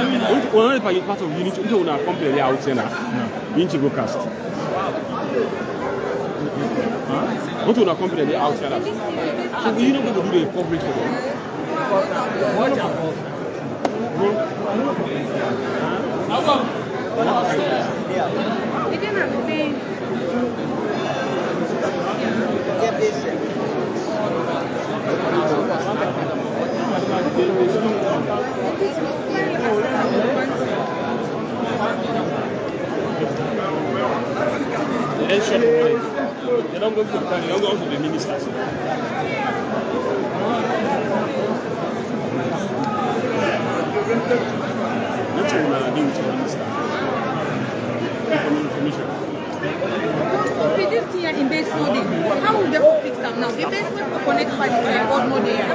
One part of unit into una company out here now. You need to go cast. What una company out here now. So you know going to do the coverage for them. They didn't have to pay. They don't go to the county, they don't go to the ministers. That's all deal with the minister. Information. If we just here in base mode, how will they fix them now? The base mode for connect by the old mode there.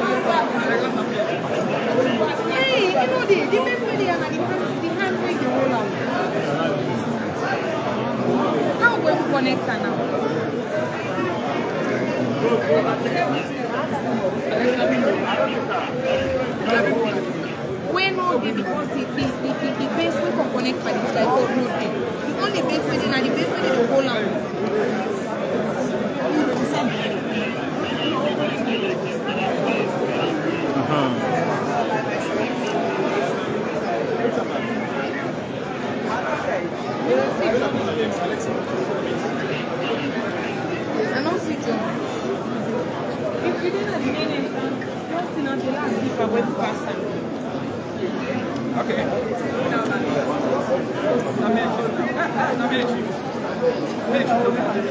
Hey, you know the base mode there and the hand way they roll out. How will we connect her now? When no be because the base mode for connect by the old mode there. The only base mode and the base mode they roll out. I don't see John. If we didn't have many, just in the last if I went to pass them. Okay.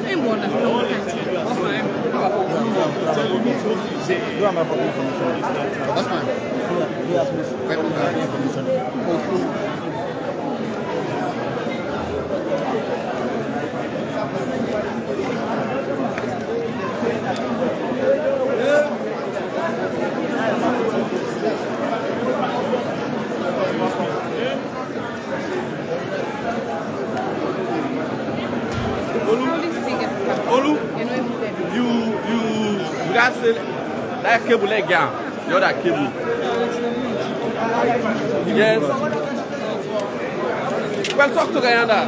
I'm one of them. That's fine. Olu, you guys say that cable leg down, the other cable. Yes. Well, talk to Guyana.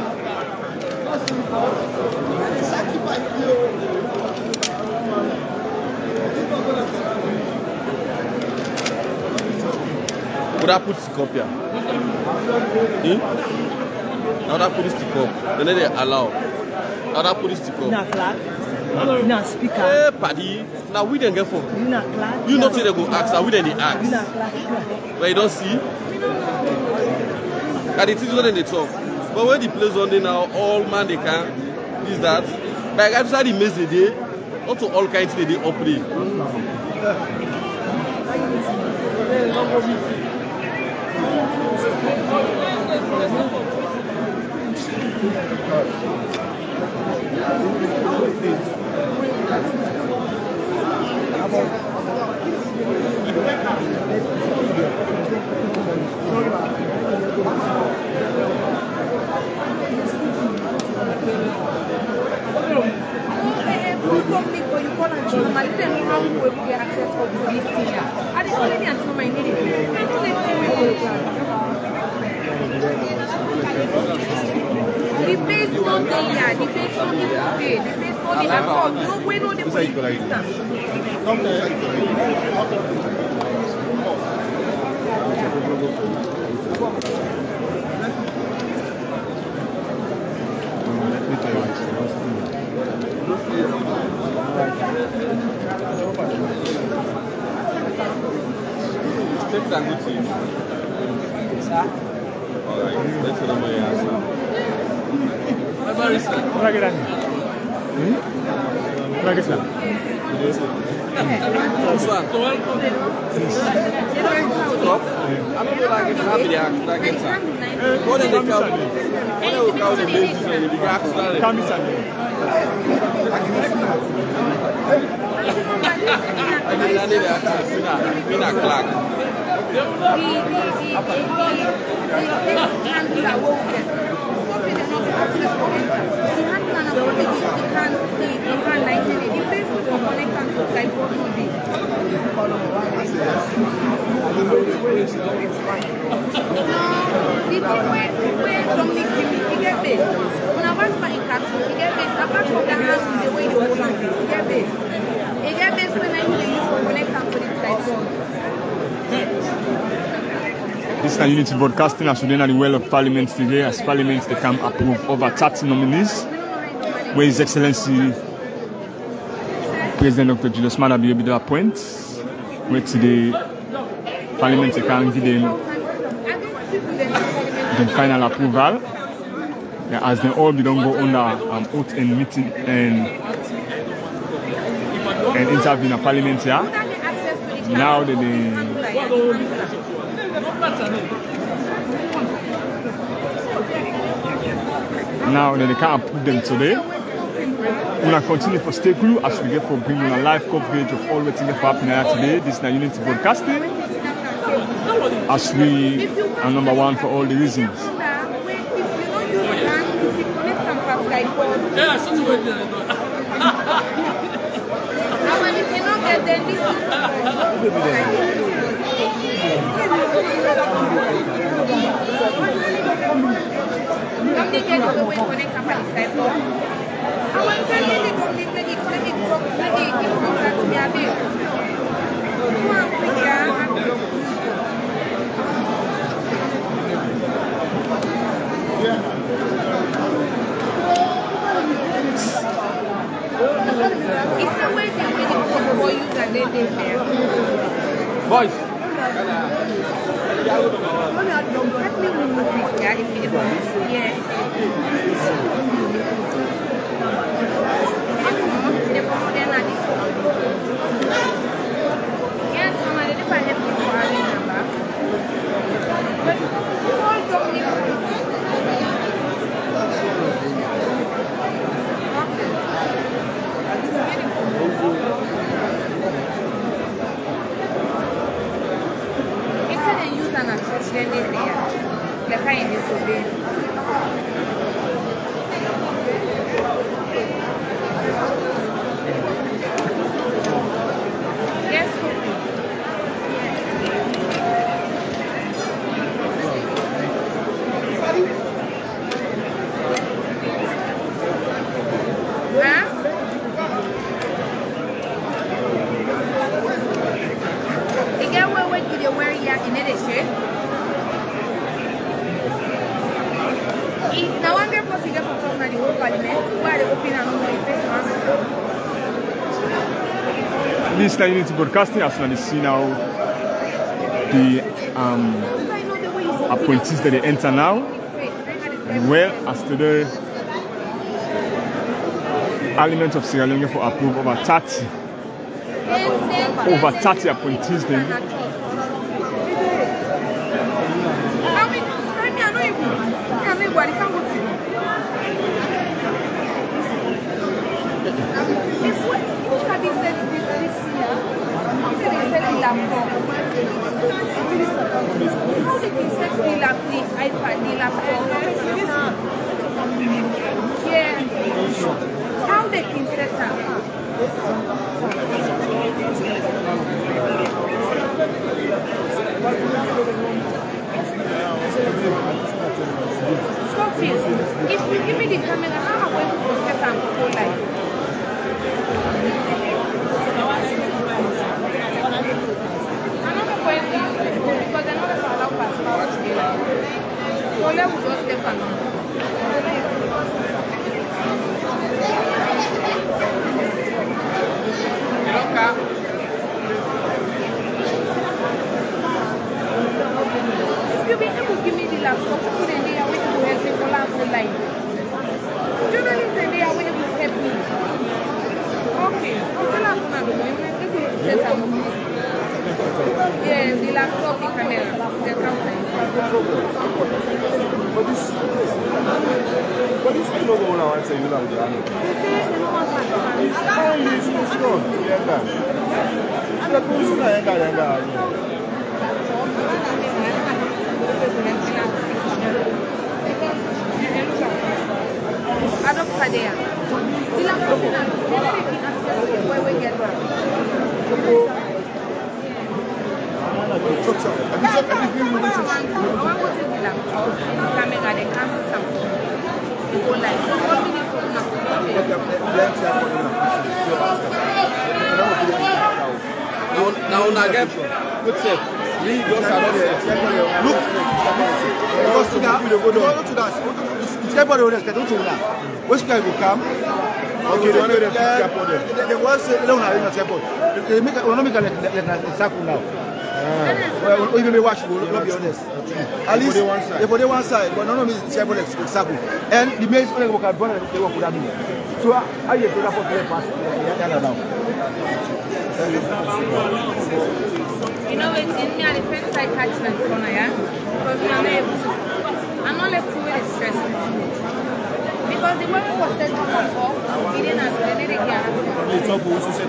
Would I put stick up here? Now that put stick up, then they allow. Now that put stick up. Na clap. Na speaker. Hey, paddy. Now we didn't get for. Na clap. You not say they go ask. Now we didn't ask. Na clap. But you don't see. And the things when they talk. But when the place on there now, all man they can. This that. But outside the mess they day, not to all kinds they operate. where Dominic give me, he get this. When I watch my cartoon, he get this. Apart from the hands, the way you hold on, he get this. He get this when I use for connect and put it like so. This is Unity Broadcasting as we at the Well of Parliament today. As Parliament, they can approve over 30 nominees. Where His Excellency President Dr. Julius Maada be able to appoint. Where today Parliament they can give them the final approval. Yeah, as they all be don't go under oath and meeting and interview in a Parliament here. Now they can't approve them today. We're going to continue for stay crew as we get for bringing a live coverage of all the things that happen here today. This is Unity Broadcasting as we are number one for all the reasons. Boys. This is Unity Broadcasting as we see now the appointees that they enter now. Well, as today, Parliament of Sierra Leone for approve over 30 appointees then. How they can set up? If you give me the camera, how am I going to set up the whole life? I'm not going to use this because I'm not allowed passport to be like. So let me just step along. If you be able to give me the laptop, put it in there, wait to help me for last line. Journalists in there, wait to help me. Okay, what's the last one? Yeah, the laptop, the camera, the camera. But this is not going to answer you now. una get good self. We just are not set. Look, because now, go to that. It's everybody will get to now. Which guy will come? Okay, they was alone in the temple. They make a circle now. Well, even the watch will not be honest. At least they put one side, but none of them is circle. And the main only work at one they work with me. So I get to for the pass. You know, it's in me at the friends I catch like corner, yeah? Because I'm not left with stress. Because the women was set up before, he didn't ask me, they didn't get It's up for us to say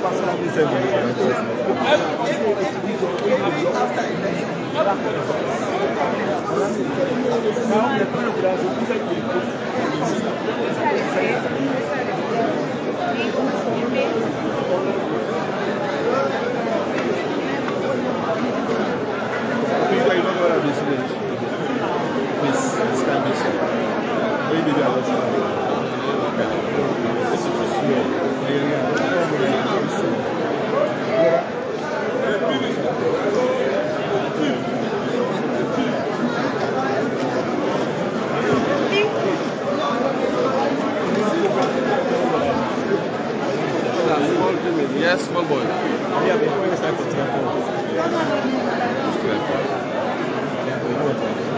Yes, small boy. Yeah, before you start for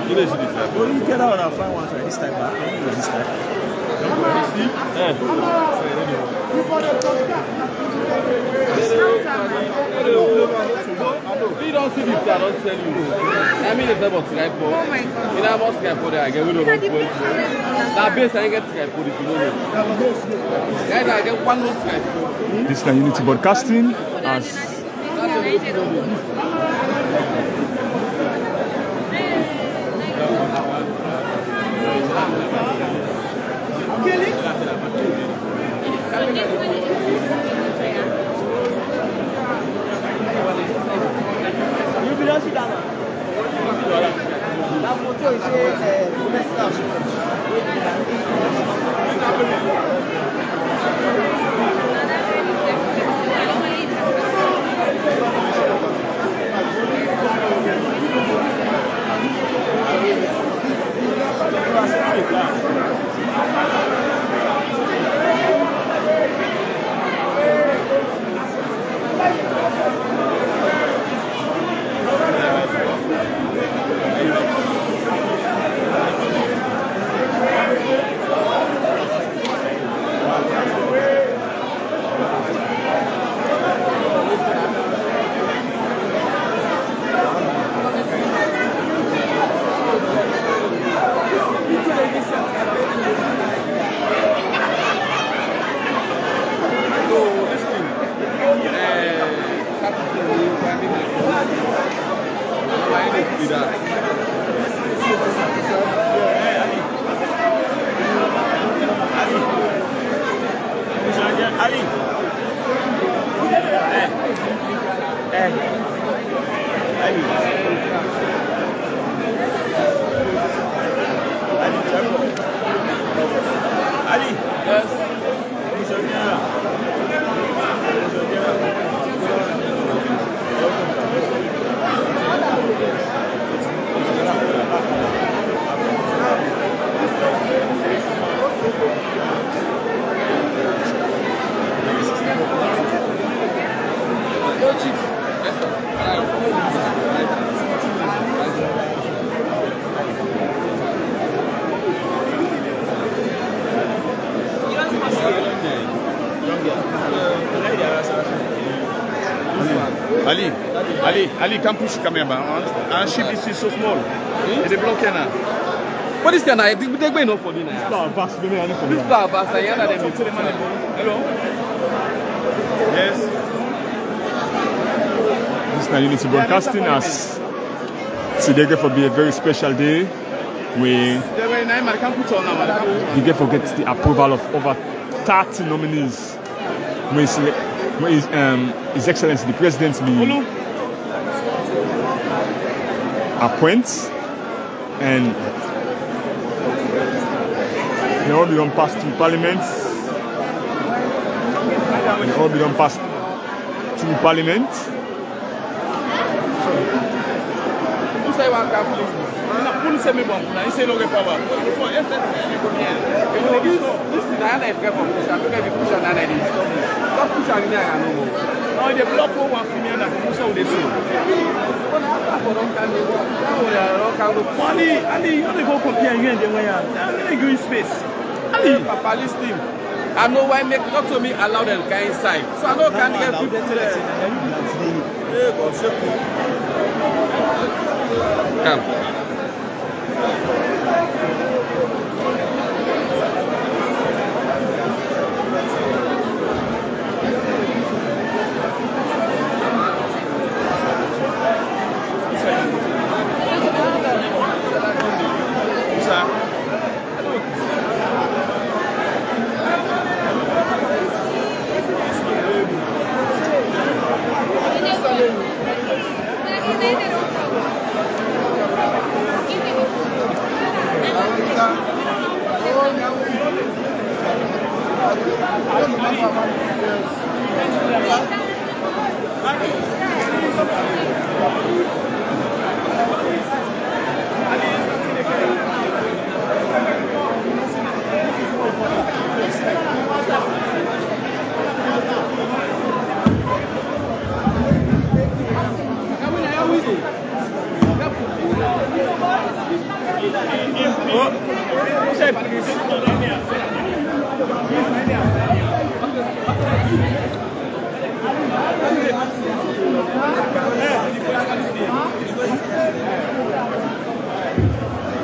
You know, this type. well, you get out and find one this time back. This time. We don't see this, I don't tell you. I mean, it's about Skype. Oh my God. You know about Skype for there, I get rid of it. Now, base, I get Skype for it, you know. Guys, I get one more Skype. This is Unity Broadcasting as Ali, come push camera. And ship is so small. It's blocking now. What is the night? They go enough for dinner. this This bar, I am Hello. Yes. is Unity Broadcasting as today going to be a very special day. We get to get the approval of over 30 nominees. His Excellency the President will appoint, and they all be done passed through Parliament. They all be done passed through Parliament. one can please. Pour c'est mes bons, c'est le power. This is the other effect of push. I don't get push and I did. Stop push and me I no more. No, the block one for me and I so they so. Ali, you go compare you and the way I'm going space. Ali, Papa, listen. I know why make not to me allow them go inside. So I know can get people there. Come.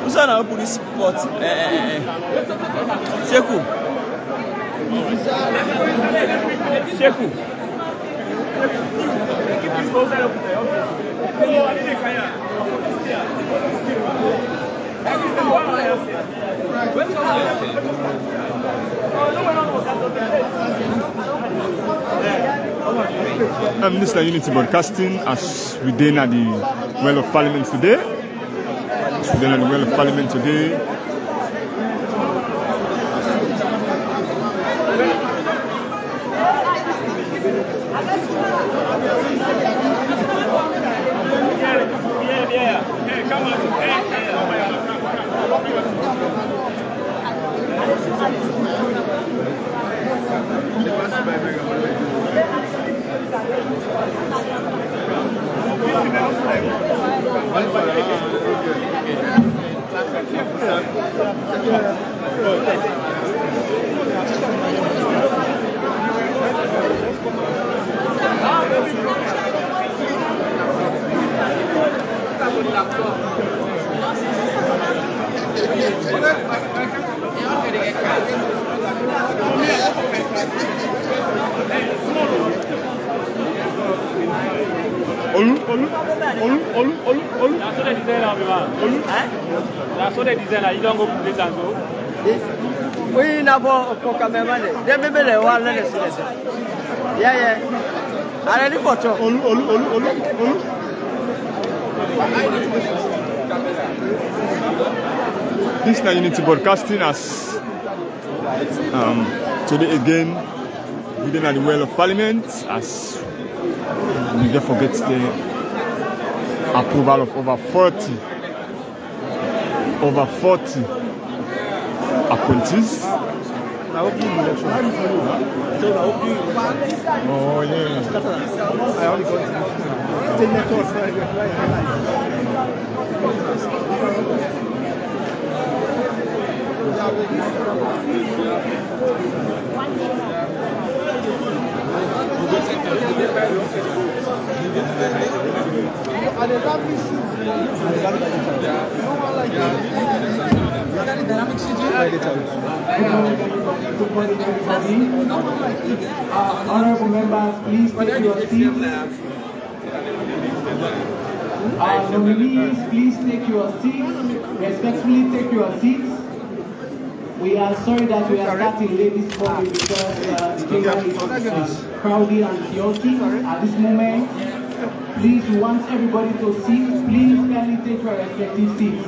Who's on our police spot? Sheku. Minister Unity Broadcasting, as we did at the Well of Parliament today. Then at the Well of Parliament today. We never for camera. They may be the one let us. Yeah. I ready for talk. This is Unity Broadcasting as today again within the Well of Parliament as we don't forget the approval of over 40 appointees. Oh yeah. I only got Honorable members, please take your seats. Nominees, please take your seats. Respectfully take your seats. We are sorry that we are starting late this morning because the chamber is crowded and chaotic at this moment. Please, we want everybody to sit. Please kindly take your respective seats.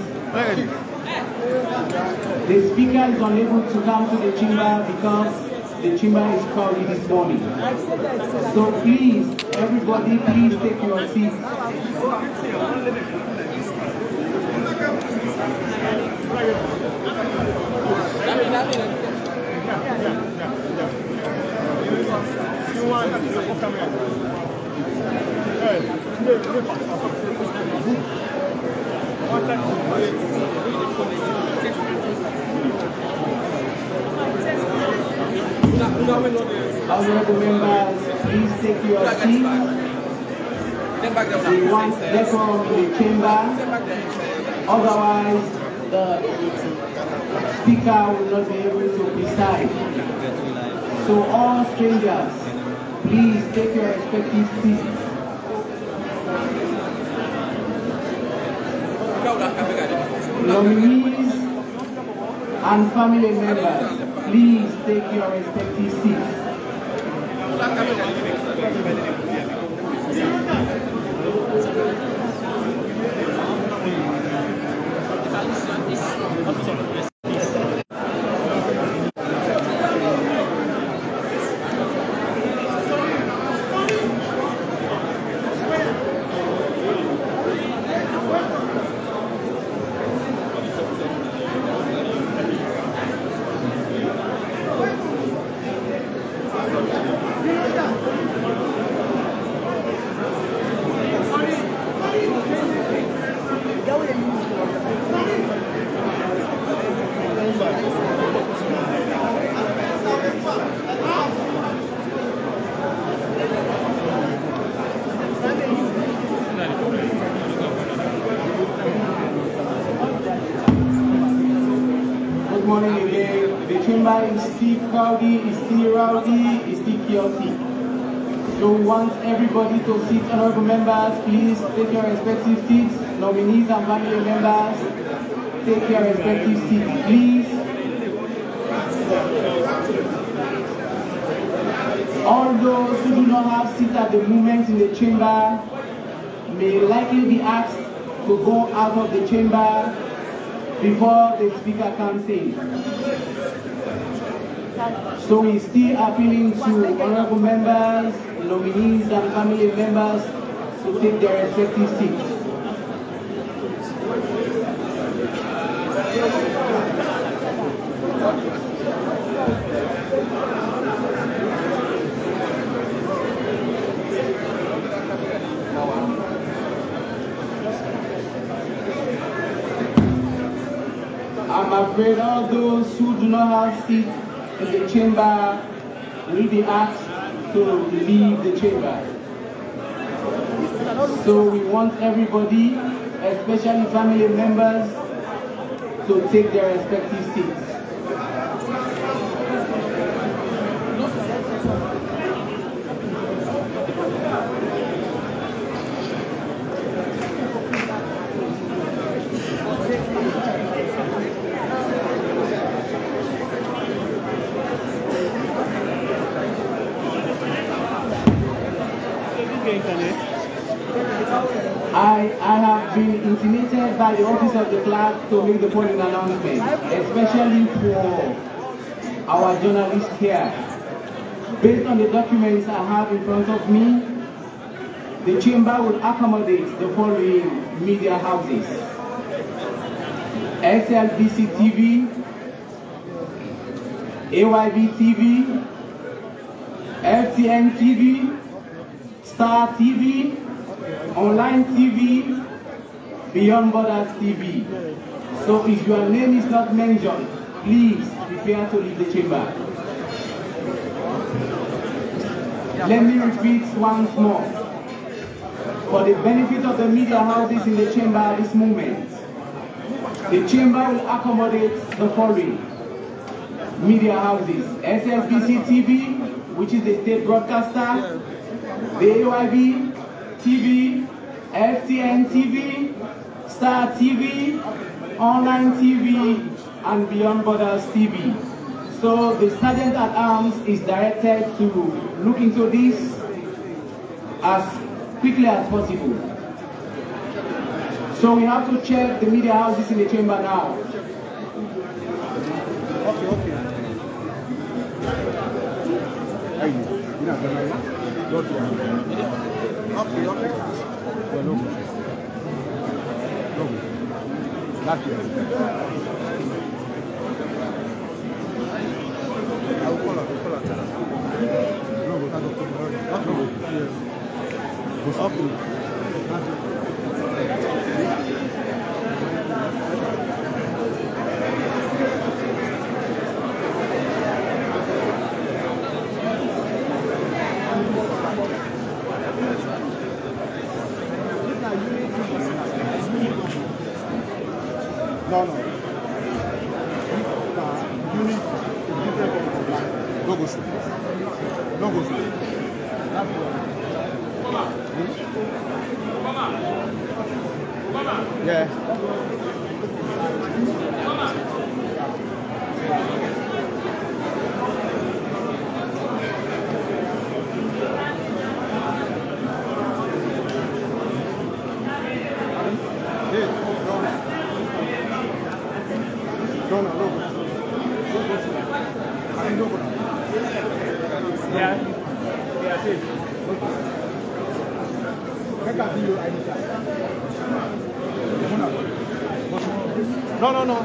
The speaker is unable to come to the chamber because the chamber is crowded this morning. So please, everybody, please take your seats. Honorable members, please take your seats. We want decorum in the chamber. Otherwise, the speaker will not be able to preside. So all strangers, please take your respective seats. Nominees and family members, please take your respective seats. Good morning again. The chamber is still crowded, is still rowdy, is still chaotic. So we want everybody to sit. Honorable members, please take your respective seats. Nominees and family members, take your respective seats, please. All those who do not have seats at the moment in the chamber may likely be asked to go out of the chamber before the speaker comes in. So we're still appealing to honorable members, nominees and family members to take their respective seats. I'm afraid all those who do not have seats in the chamber will be asked to leave the chamber. So we want everybody, especially family members, to take their respective seats. I have been intimated by the office of the clerk to make the following announcement, especially for our journalists here. Based on the documents I have in front of me, the chamber will accommodate the following media houses: SLBC TV, AYB TV, FTN TV, Star TV, Online TV, Beyond Borders TV. So if your name is not mentioned, please prepare to leave the chamber. Let me repeat once more. For the benefit of the media houses in the chamber at this moment, the chamber will accommodate the following media houses: SLBC TV, which is the state broadcaster, the AYB TV, FTN TV, Star TV, Online TV, and Beyond Borders TV. So the Sergeant at Arms is directed to look into this as quickly as possible. So we have to check the media houses in the chamber now. No. Unit is different from line. Don't go slow. Don't go slow. Yeah. No.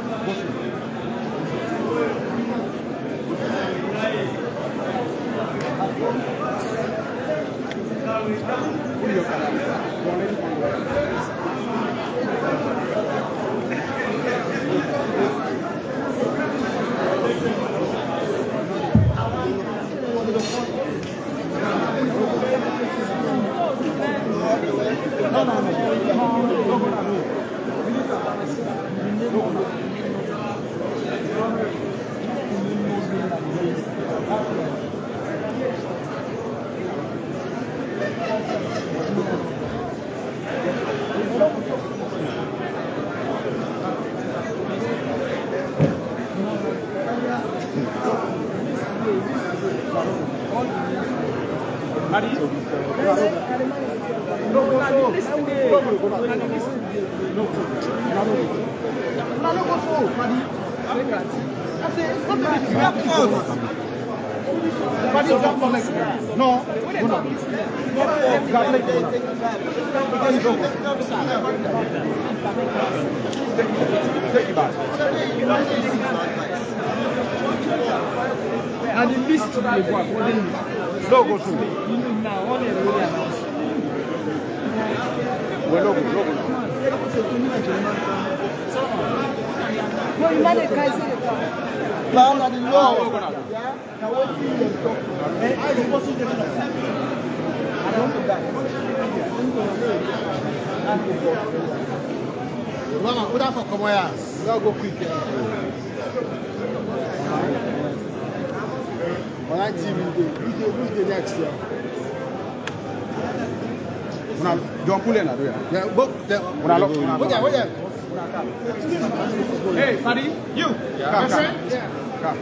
And the list to the work, what do you no go through. Now, what is really announced? Well, no. No, you manage guys. Now, not the law. Now, what do you talk? I don't see the I don't do that. Mama, what are for come here? Now go quick. When I see who's the next year? Don't pull in. Yeah, but hey, buddy, you. Come.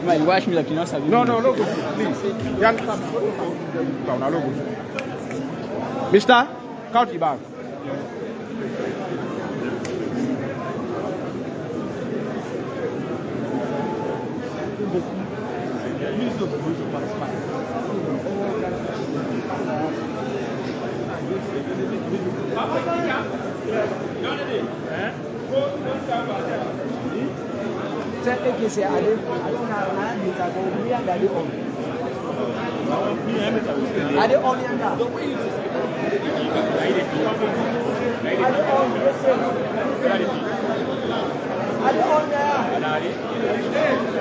Man, you watch me like you know something. No, go. Please. Mister, count your bag.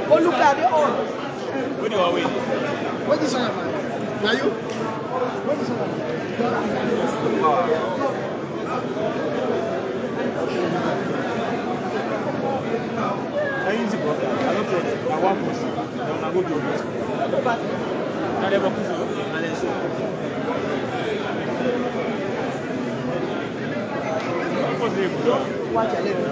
Oh, look at it all. What do you always? What is on man? Are you? What is on I use it, bro. I don't know. I want to see. I go to it. I never put it. Watch a little.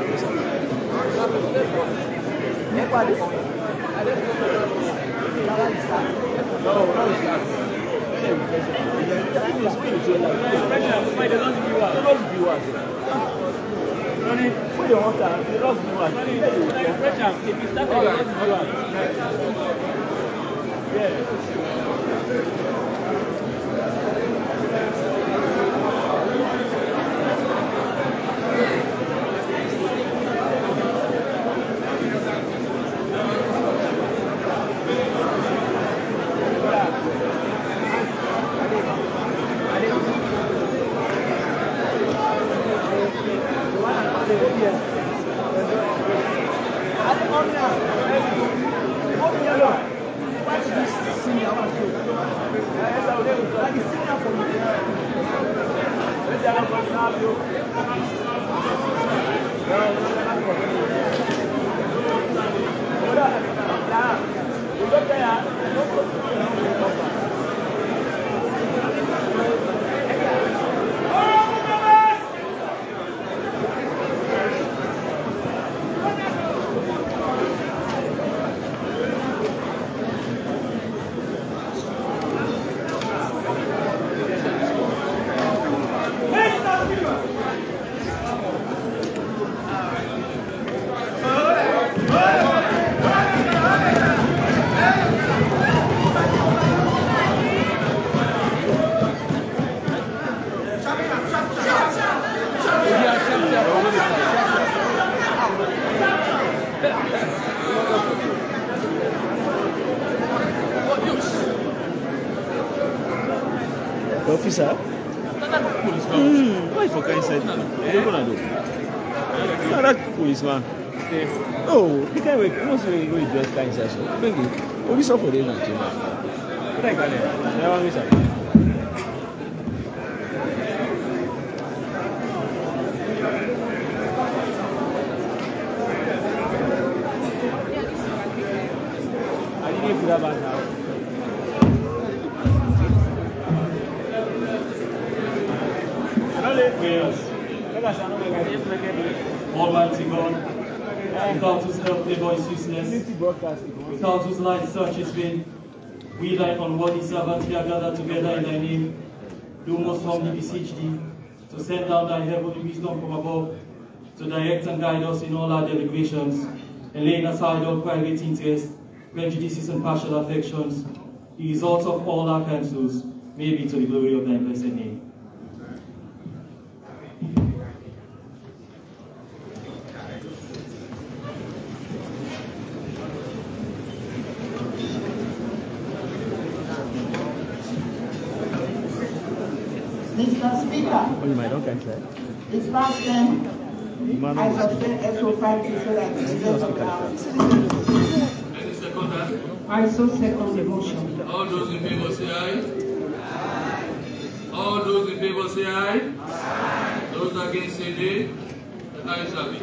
The officer? Why for kind side? What are you gonna do? That policeman. Oh, the guy wants to dress kind side. So, maybe. Police for the night. What I got there? Almighty God, without whose help labor is useless, without whose light such is vain, we thy unworthy servants here gathered together in thy name, do most humbly beseech thee to send down thy heavenly wisdom from above, to direct and guide us in all our deliberations, and laying aside all private interests, prejudices and partial affections, the result of all our counsels may be to the glory of thy blessed name. Mr. Speaker, it's past 10. I suspend SO5 so that the members of the House. I so second the motion. All those in favor say aye. Aye. All those in favor say aye. Aye. Those against say nay. The ayes have it.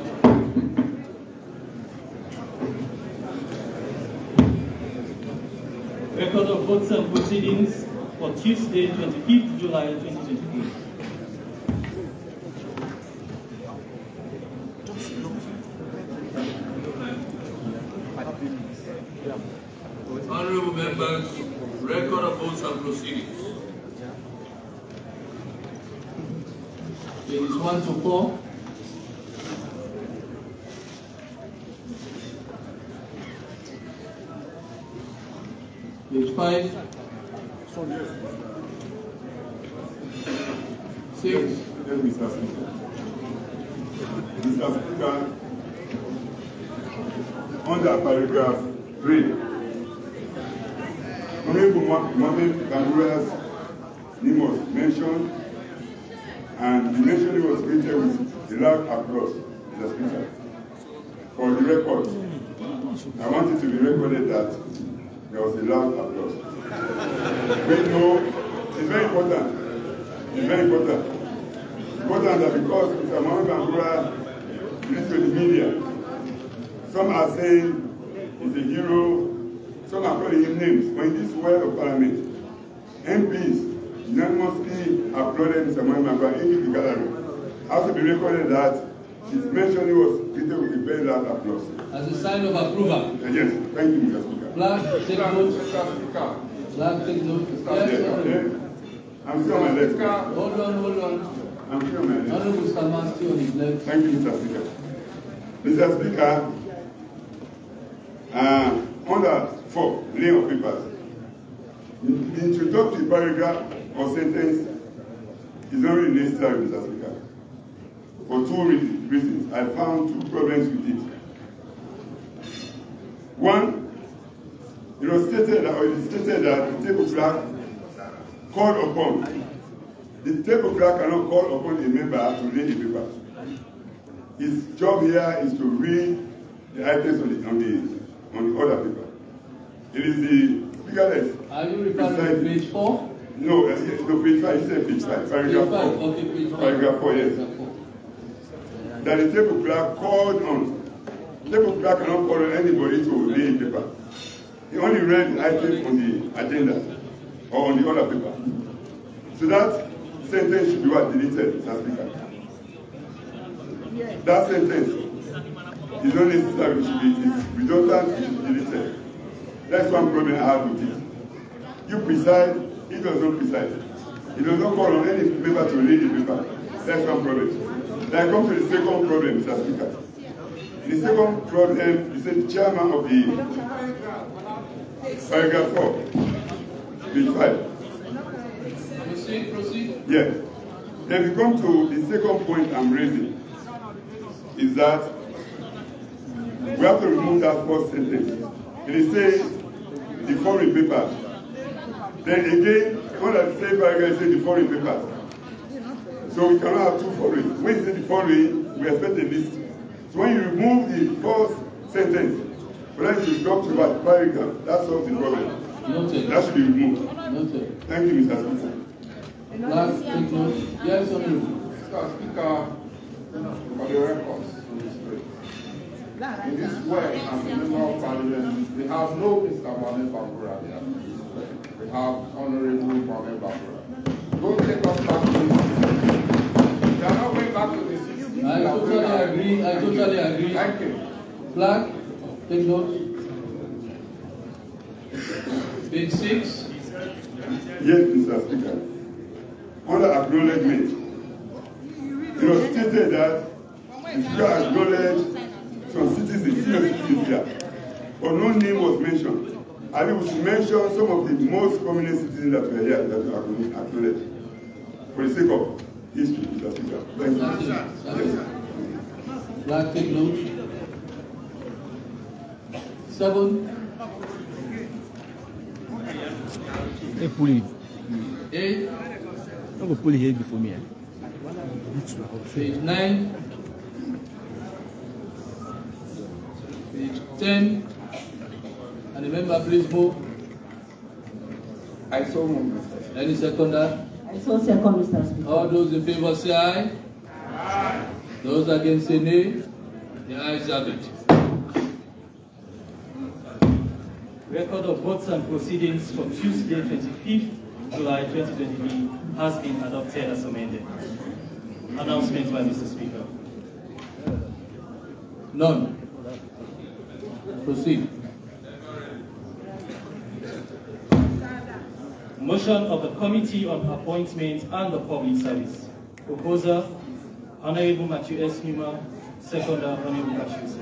Record of votes and proceedings for Tuesday, 25th July 2023. Honorable members, record of votes and proceedings. Pages 1 to 4. Page 5. 6. Mr. Speaker. Mr. Speaker, under paragraph 3, Honorable Mohammed Bangura's name was mentioned, and the mentioning was greeted with a loud applause, Mr. Speaker. For the record, I want it to be recorded that there was a loud applause. We know it's very important. It's very important. It's important that because Mr. Mohammed Bangura is with the media, some are saying he's a hero, some are calling him names. But in this world of parliament, MPs unanimously applauded Mr. Mohammed Bangura in the gallery. Has to be recorded that his mentioning was greeted with a very loud applause. As a sign of approval. Yes, thank you, Mr. Speaker. Flag, take note. Flag, take note. I'm still on my left. Hold on. I'm still on my left. Honorable Salman still on his left. Thank you, Mr. Speaker. Mr. Speaker, under 4, lay of papers, the introductory paragraph or sentence is not really necessary, Mr. Speaker. For 2 reasons. I found 2 problems with it. One, it was stated that the table clerk called upon. The table clerk cannot call upon a member to read the paper. His job here is to read the items on the other paper. It is the speaker that. Are you referring to page 4? No, page 5. You said page 5. Paragraph 4. Okay, page 5. Paragraph 4, yes. That the table clerk called on. The table clerk cannot call on anybody to read the paper. He only read the item on the agenda or on the other paper. So that sentence should be deleted, Mr. Speaker. That sentence is not necessary, it is redundant, it should be deleted. That's one problem I have with it. You preside, he does not preside. He does not call on any member to read the paper. That's one problem. Then I come to the second problem, Mr. Speaker. The second problem is the chairman of the paragraph 4, page 5. Proceed. Yes. Then we come to the second point I'm raising, is that we have to remove that first sentence. It is saying the foreign paper. Then again, one that said paragraph say the following papers. So we cannot have two following. When you say the following, we expect a list. So when you remove the first sentence, for that to talk about paragraph, that solves the problem. Noted. That should be removed. Noted. Thank you, Mr. Speaker. Last statement. Yes, Honorable. Mr. Speaker, for the records, in this way, as a member of parliament, we have no Mr. Mohamed Bakura here. We have Honorable Mohamed Bakura. Don't take us back to this. We are not going back to this. I totally agree. I totally agree. Thank you. Flag, take note. Page 6. Yes, Mr. Speaker. Under acknowledgement, it was stated that the Speaker acknowledged some citizens, senior citizens here, but no name was mentioned. I think we should mention some of the most prominent citizens that were here that were acknowledged for the sake of history, Mr. Speaker. Thank you. Flag, take note. 7. Hey, pull it. 8. I'm going to pull it here before me. Page 9. Page 10. And remember, please move. I so move. Any seconder? I so second, Mr. Speaker. All those in favor say aye. Aye. Those against say nay. The ayes have it. Record of votes and proceedings from Tuesday, 25th July 2023 has been adopted as amended. Announcement by Mr. Speaker. None. Proceed. Motion of the Committee on Appointments and the Public Service. Proposer, Honorable Matthew S. Newman. Seconder, Honorable Cassius.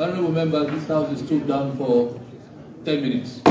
Honorable members, this house is stood down for 10 minutes.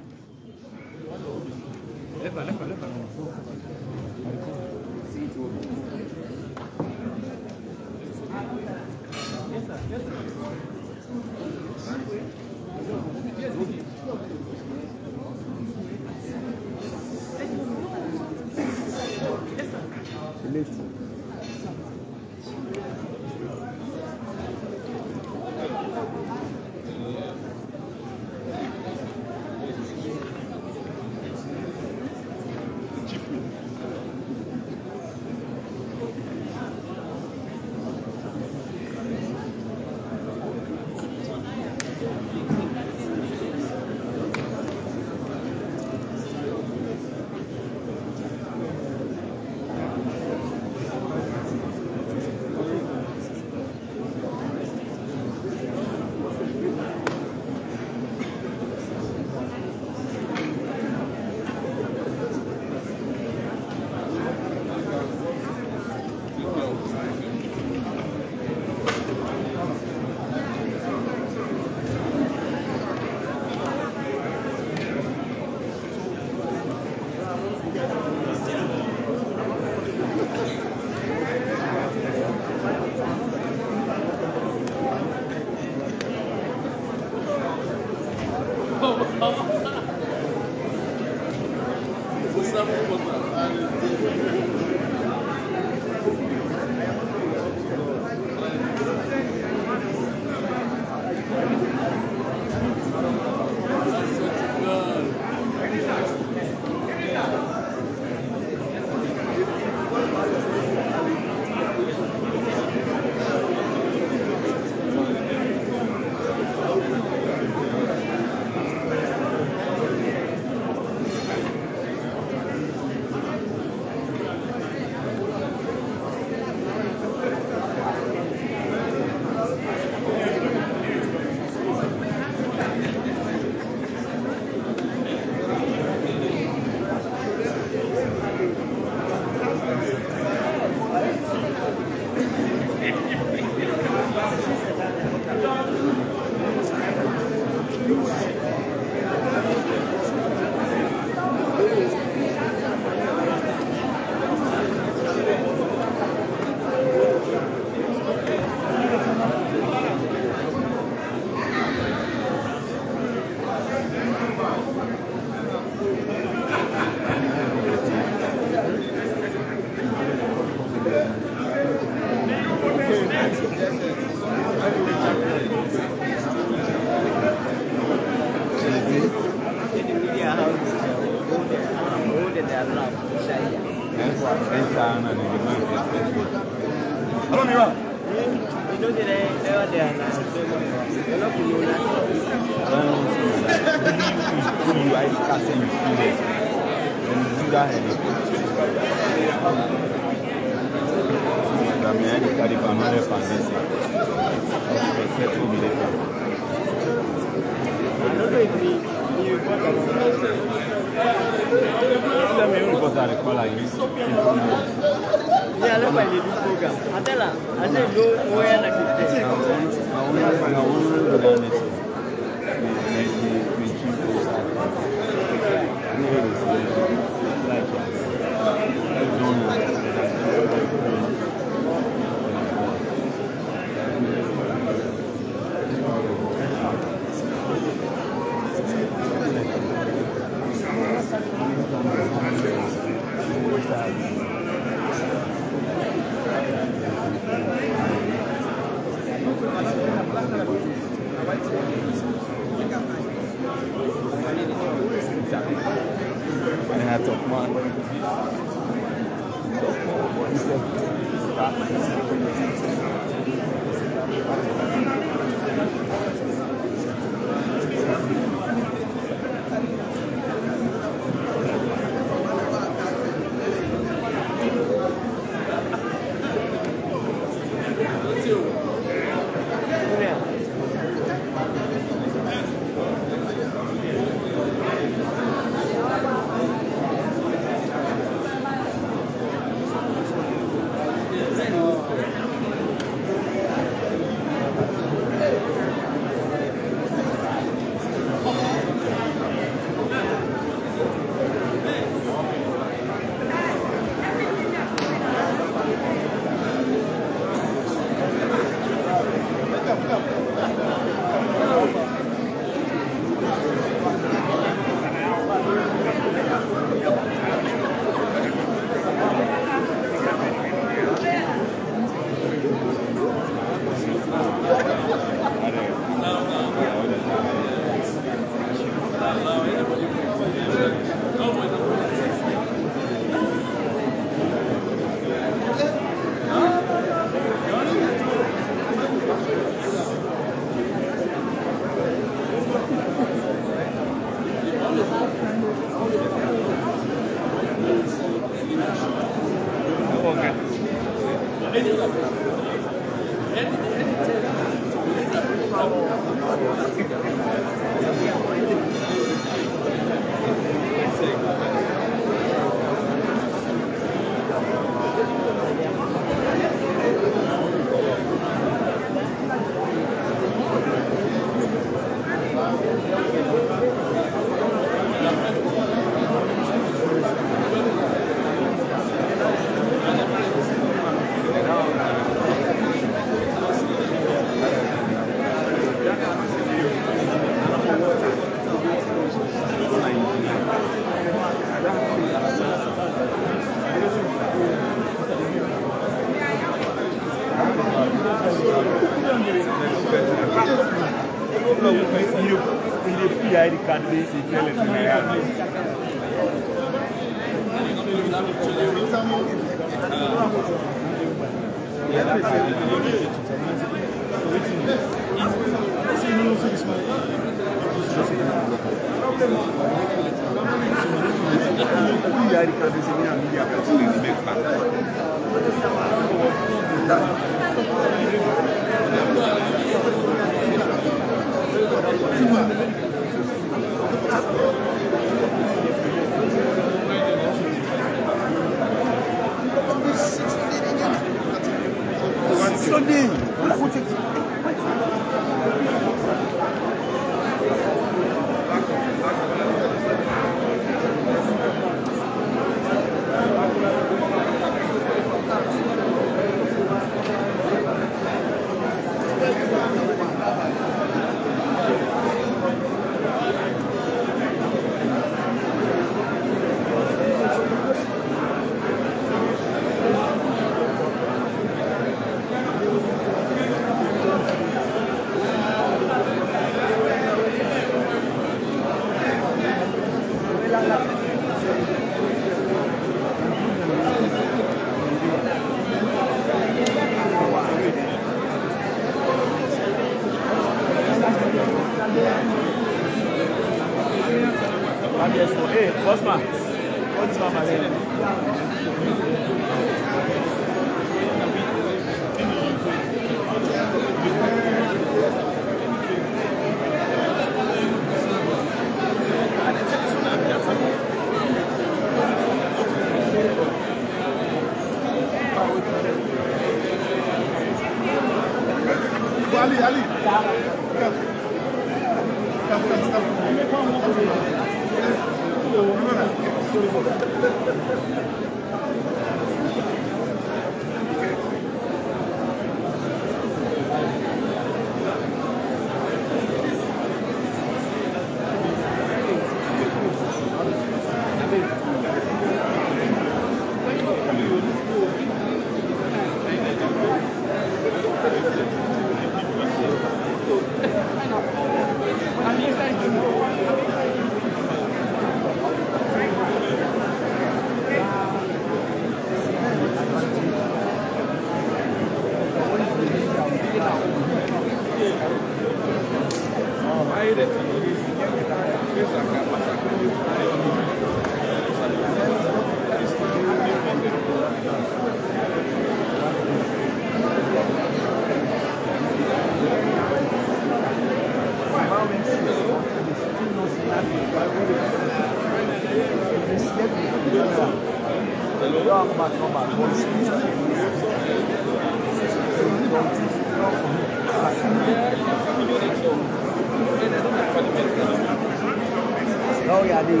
Oh yeah, I did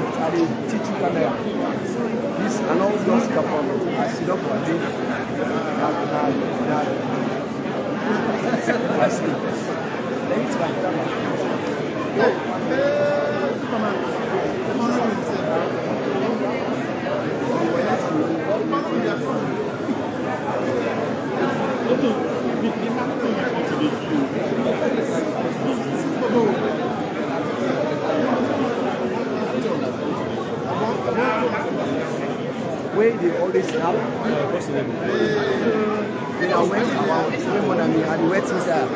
teach you camera. This and all those capable. I sit up one day. I see. Let me try way they always snap. Then I went around, even more than me, and the wet inside.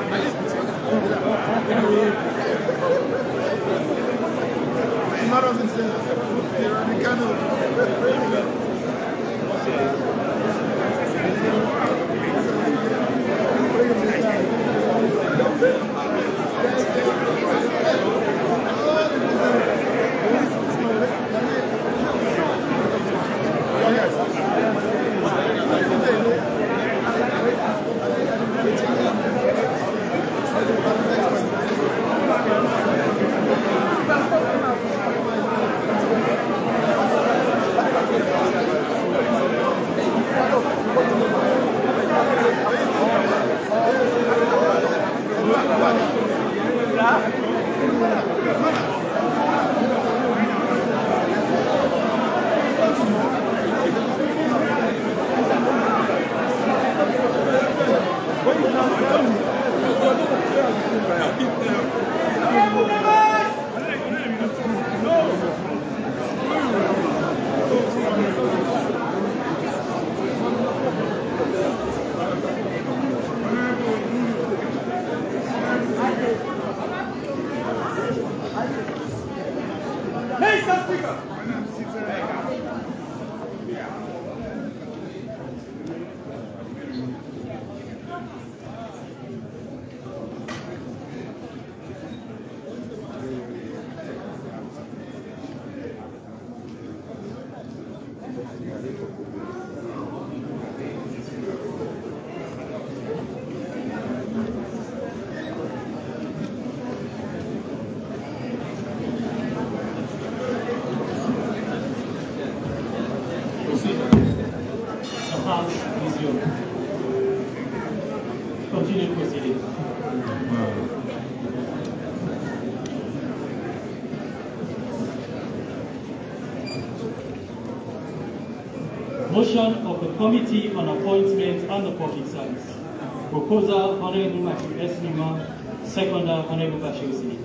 Continue proceeding. Motion of the Committee on Appointment and the Public Service. Proposer, Honorable Matthew S. Nima. Seconder, Honorable Bashir Sidi.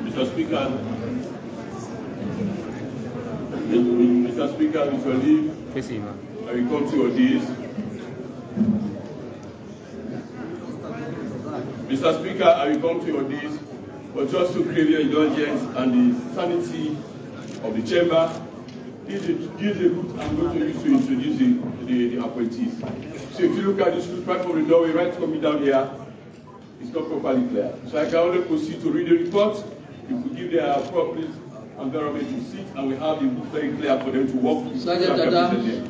Mr. Speaker, with your leave, I will come to your days. Mr. Speaker, I will come to your days, but just to crave your indulgence and the sanity of the chamber, this is the route I'm going to use to introduce the appointees. So if you look at this route right from the doorway, right coming down here, it's not properly clear. So I can only proceed to read the report. If we give their appropriate environment to sit, and we have the route very clear for them to walk through. Sergeant Dada.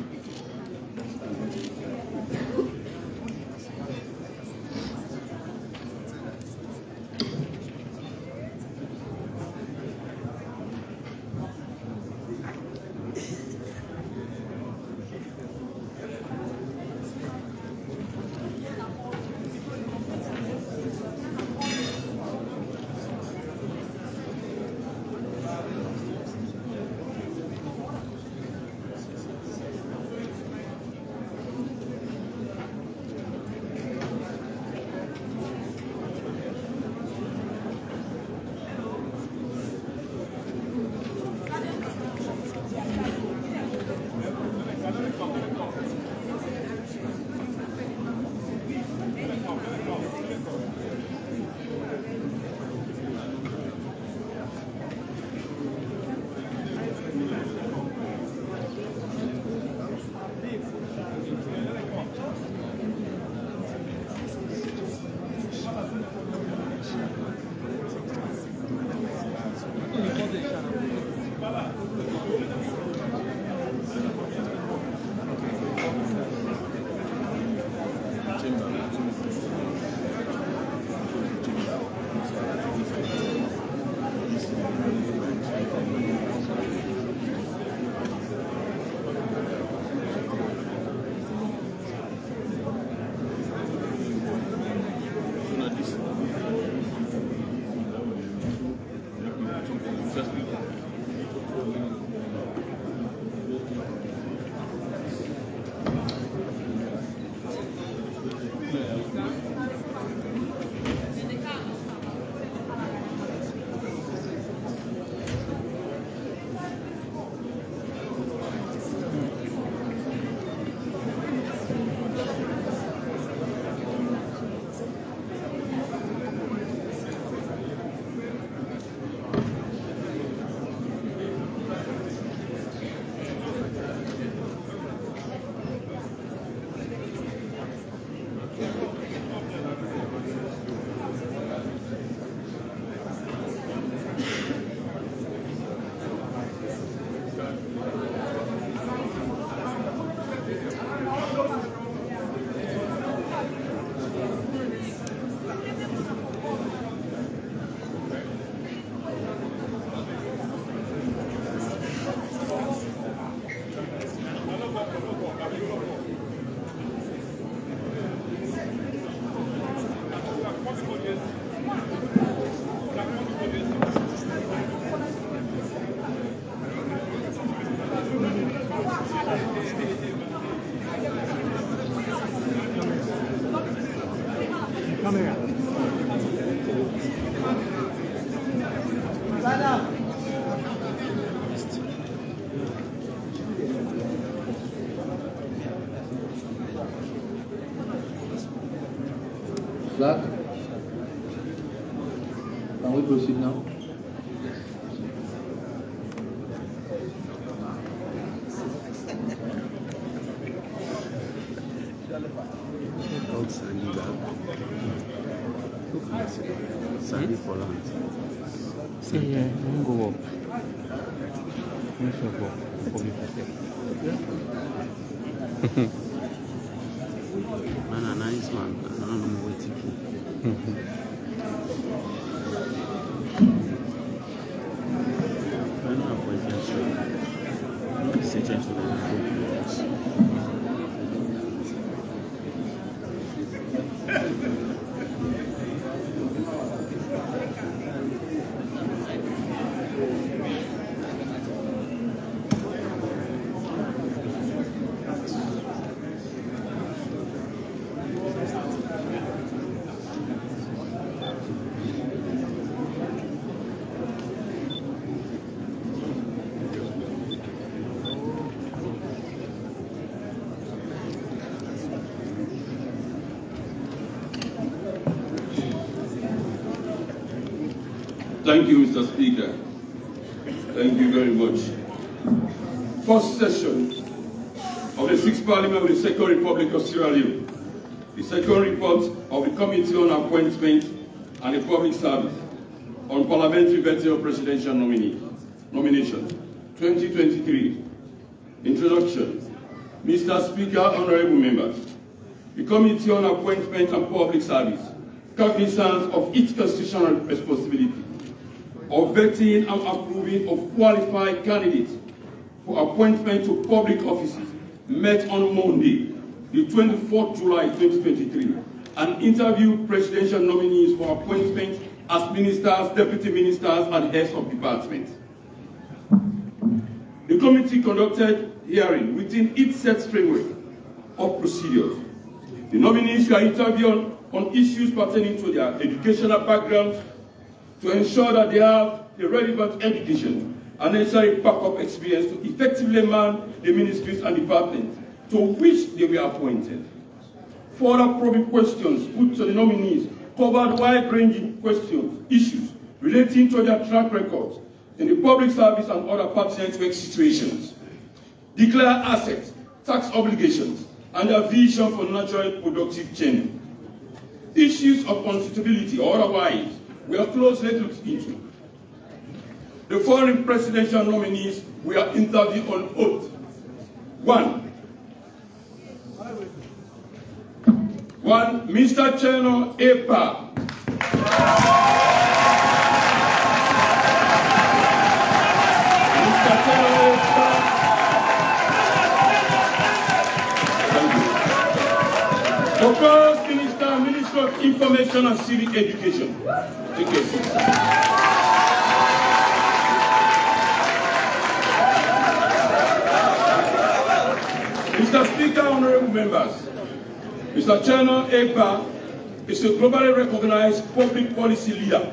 Flag. Can we proceed now? Sandy for land. Yeah, don't go up. Don't go up. Man, a nice man. I don't know what to do. I don't know what to do. Thank you, Mr. Speaker. Thank you very much. First session of the 6th Parliament of the Second Republic of Sierra Leone. The second report of the Committee on Appointment and the Public Service on Parliamentary Vetting of Presidential Nominations, 2023. Introduction. Mr. Speaker, honorable members, the Committee on Appointment and Public Service, cognizant of its constitutional responsibility of vetting and approving of qualified candidates for appointment to public offices, met on Monday, the 24th July 2023, and interviewed presidential nominees for appointment as ministers, deputy ministers, and heads of departments. The committee conducted hearing within its set framework of procedures. The nominees were interviewed on issues pertaining to their educational backgrounds, to ensure that they have the relevant education and necessary backup experience to effectively man the ministries and departments to which they were appointed. Further probing questions put to the nominees covered wide-ranging issues relating to their track records in the public service and other pertinent work situations, declared assets, tax obligations, and their vision for natural productive change. Issues of constitutability or otherwise were closely looked into. The foreign presidential nominees were interviewed on oath. One, Mr. Cheno Epa. Mr. Cheno Epa. Proposed Minister of Information and Civic Education. Mr. Speaker, honorable members, Mr. Cheno Epa is a globally recognized public policy leader,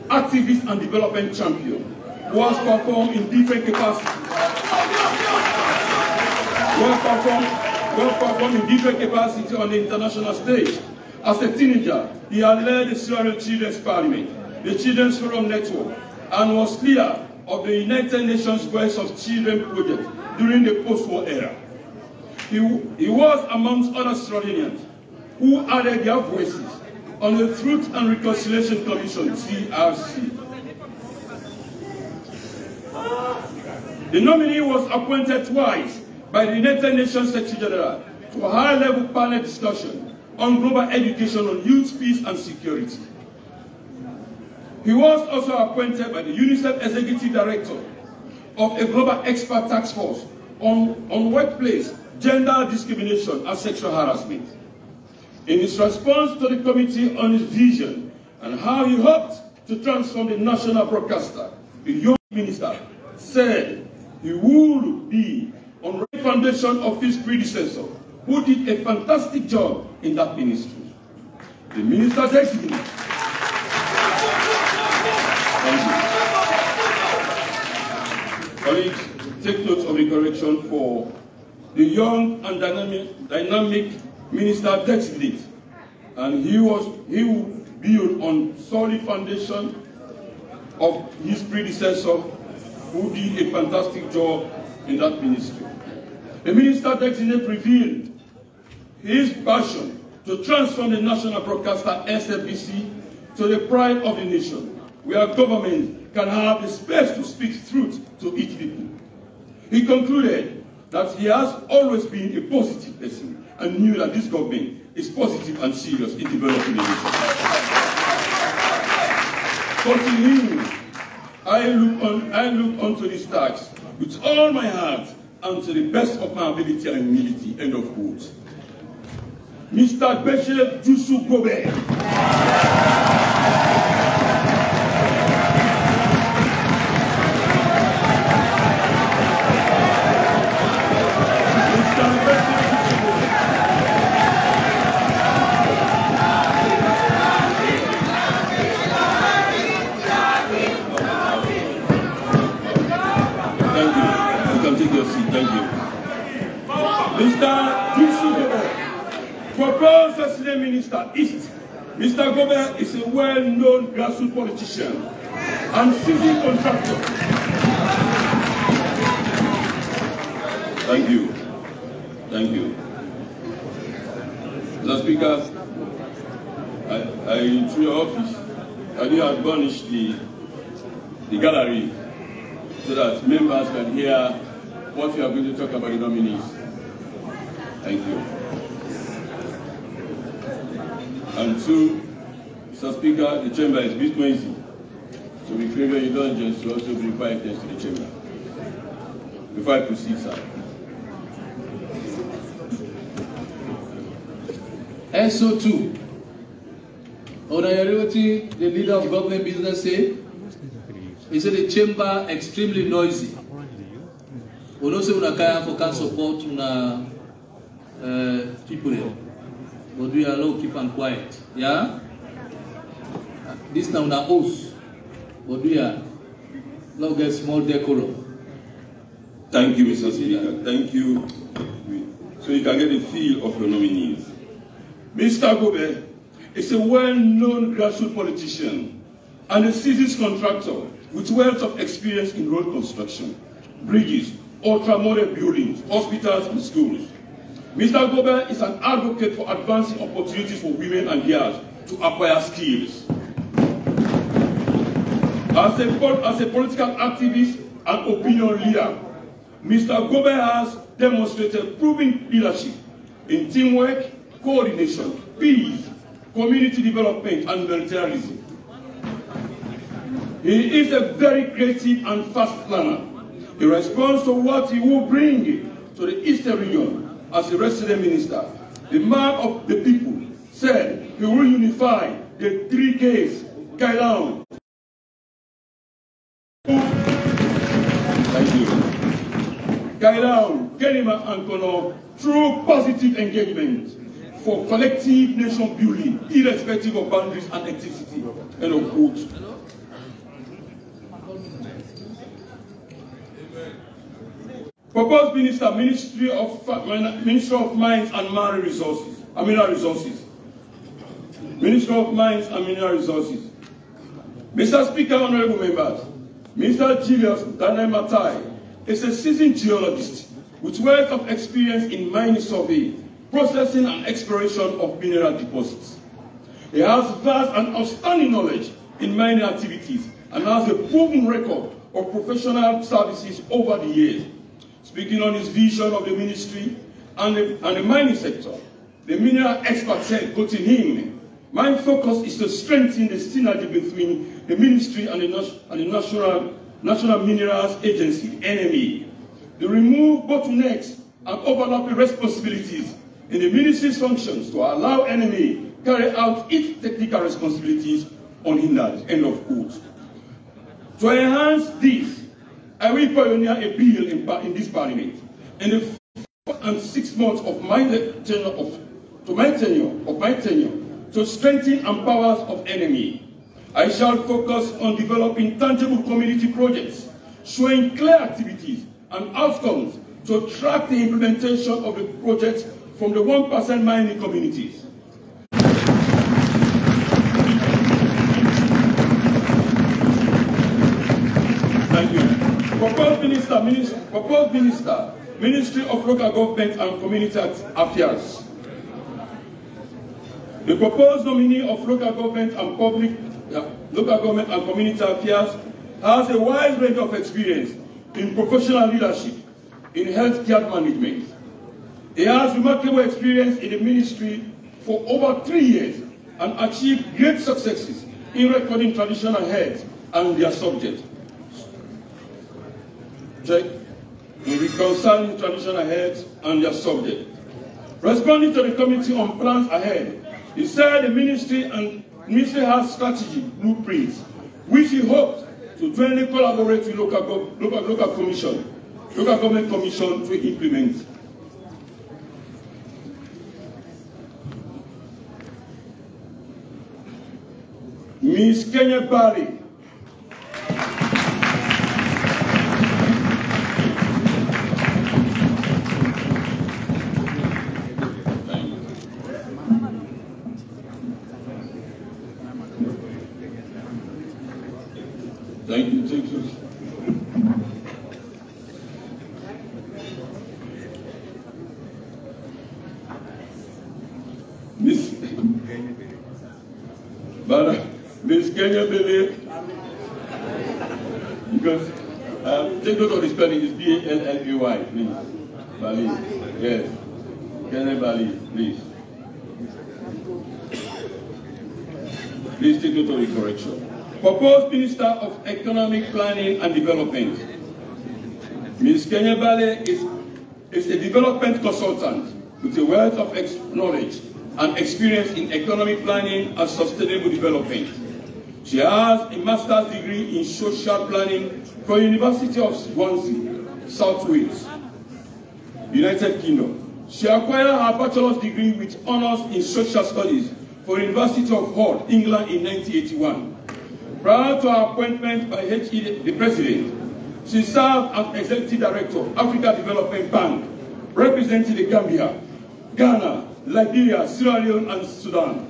activist and development champion who has performed in different capacities. On the international stage. As a teenager, he had led the Sierra Leone Children's Parliament, the Children's Forum Network, and was leader of the United Nations Voice of Children project during the post-war era. He was amongst other Australians who added their voices on the Truth and Reconciliation Commission, TRC. The nominee was appointed twice by the United Nations Secretary General to a high-level panel discussion on global education on youth, peace, and security. He was also appointed by the UNICEF Executive Director of a global expert task force on workplace, gender discrimination, and sexual harassment. In his response to the committee on his vision and how he hoped to transform the national broadcaster, the young minister said he would be on the foundation of his predecessor, who did a fantastic job in that ministry. the Minister Designate. Thank you. Colleagues, take note of the correction for the young and dynamic Minister Designate, and he will build on solid foundation of his predecessor, who did a fantastic job in that ministry. The Minister Designate revealed his passion to transform the national broadcaster SFBC to the pride of the nation, where government can have the space to speak truth to its people. He concluded that he has always been a positive person and knew that this government is positive and serious in developing the nation. Continuing, I look onto this task with all my heart and to the best of my ability and humility. End of quote. Mr. Bishop Jusu Gobe. Proposed President Minister East, Mr. Gobe is a well-known grassroots politician and seasoned contractor. Thank you. Thank you. Mr. Speaker, through your office, I do admonish the gallery so that members can hear what you are going to talk about the nominees. Thank you. And two, Mr. Speaker, the chamber is a bit noisy, so we crave your indulgence to also bring quietness to the chamber. Before I proceed, sir. SO2. Honorability, the leader of government business said, he said the chamber extremely noisy. We don't say we can support people there. But we are allowed to keep them quiet. Yeah? This now na host. But we are now get small decorum. Thank you, Mr. Speaker. Thank you. So you can get a feel of your nominees. Mr. Gobe is a well-known grassroots politician and a seasoned contractor with wealth of experience in road construction, bridges, ultra-modern buildings, hospitals, and schools. Mr. Gobe is an advocate for advancing opportunities for women and girls to acquire skills. As a political activist and opinion leader, Mr. Gobe has demonstrated proven leadership in teamwork, coordination, peace, community development, and humanitarianism. He is a very creative and fast planner. He responds to what he will bring to the Eastern region. As a resident minister, the man of the people said he will unify the 3 Ks, Kailaun. Thank you. Kailaun, Kenima, and Kono through positive engagement for collective nation building, irrespective of boundaries and ethnicity. End of quote. Proposed Minister, Ministry of Mines and Mineral Resources. Minister of Mines and Mineral Resources. Mr. Speaker, honorable members, Mr. Julius Daniel Matai is a seasoned geologist with wealth of experience in mining survey, processing and exploration of mineral deposits. He has vast and outstanding knowledge in mining activities and has a proven record of professional services over the years. Speaking on his vision of the ministry and the mining sector, the mineral expert said, quoting him, "My focus is to strengthen the synergy between the ministry and the National Minerals Agency, NMA, to remove bottlenecks and overlapping responsibilities in the ministry's functions to allow NMA carry out its technical responsibilities unhindered." End of quote. To enhance this, I will pioneer a bill in this parliament. In the 4 and 6 months of my tenure, to strengthen and powers of enemy. I shall focus on developing tangible community projects, showing clear activities and outcomes to track the implementation of the projects from the 1% mining communities. Thank you. Proposed Minister, Ministry of Local Government and Community Affairs. The proposed nominee of Local Government and Community Affairs has a wide range of experience in professional leadership, in healthcare management. He has remarkable experience in the ministry for over 3 years and achieved great successes in recording traditional heads and their subjects. Check. In reconciling traditional heads and their subject. Responding to the Committee on Plans Ahead, he said the ministry has strategy blueprints, which he hopes to jointly collaborate with local government commission to implement. Ms. Kenya Bali. Thank you. Thank you. Miss Kenya Bele, because take note of the spelling, it's B-A-L-L-A-Y, please. Bali, yes. Kenya Bali, please. Please take note of the correction. Proposed Minister of Economic Planning and Development. Ms. Kenya Bale is a development consultant with a wealth of knowledge and experience in economic planning and sustainable development. She has a master's degree in social planning from the University of Swansea, South Wales, United Kingdom. She acquired her bachelor's degree with honors in social studies from the University of Hull, England in 1981. Prior to her appointment by HE, the President, she served as Executive Director of Africa Development Bank, representing the Gambia, Ghana, Liberia, Sierra Leone, and Sudan.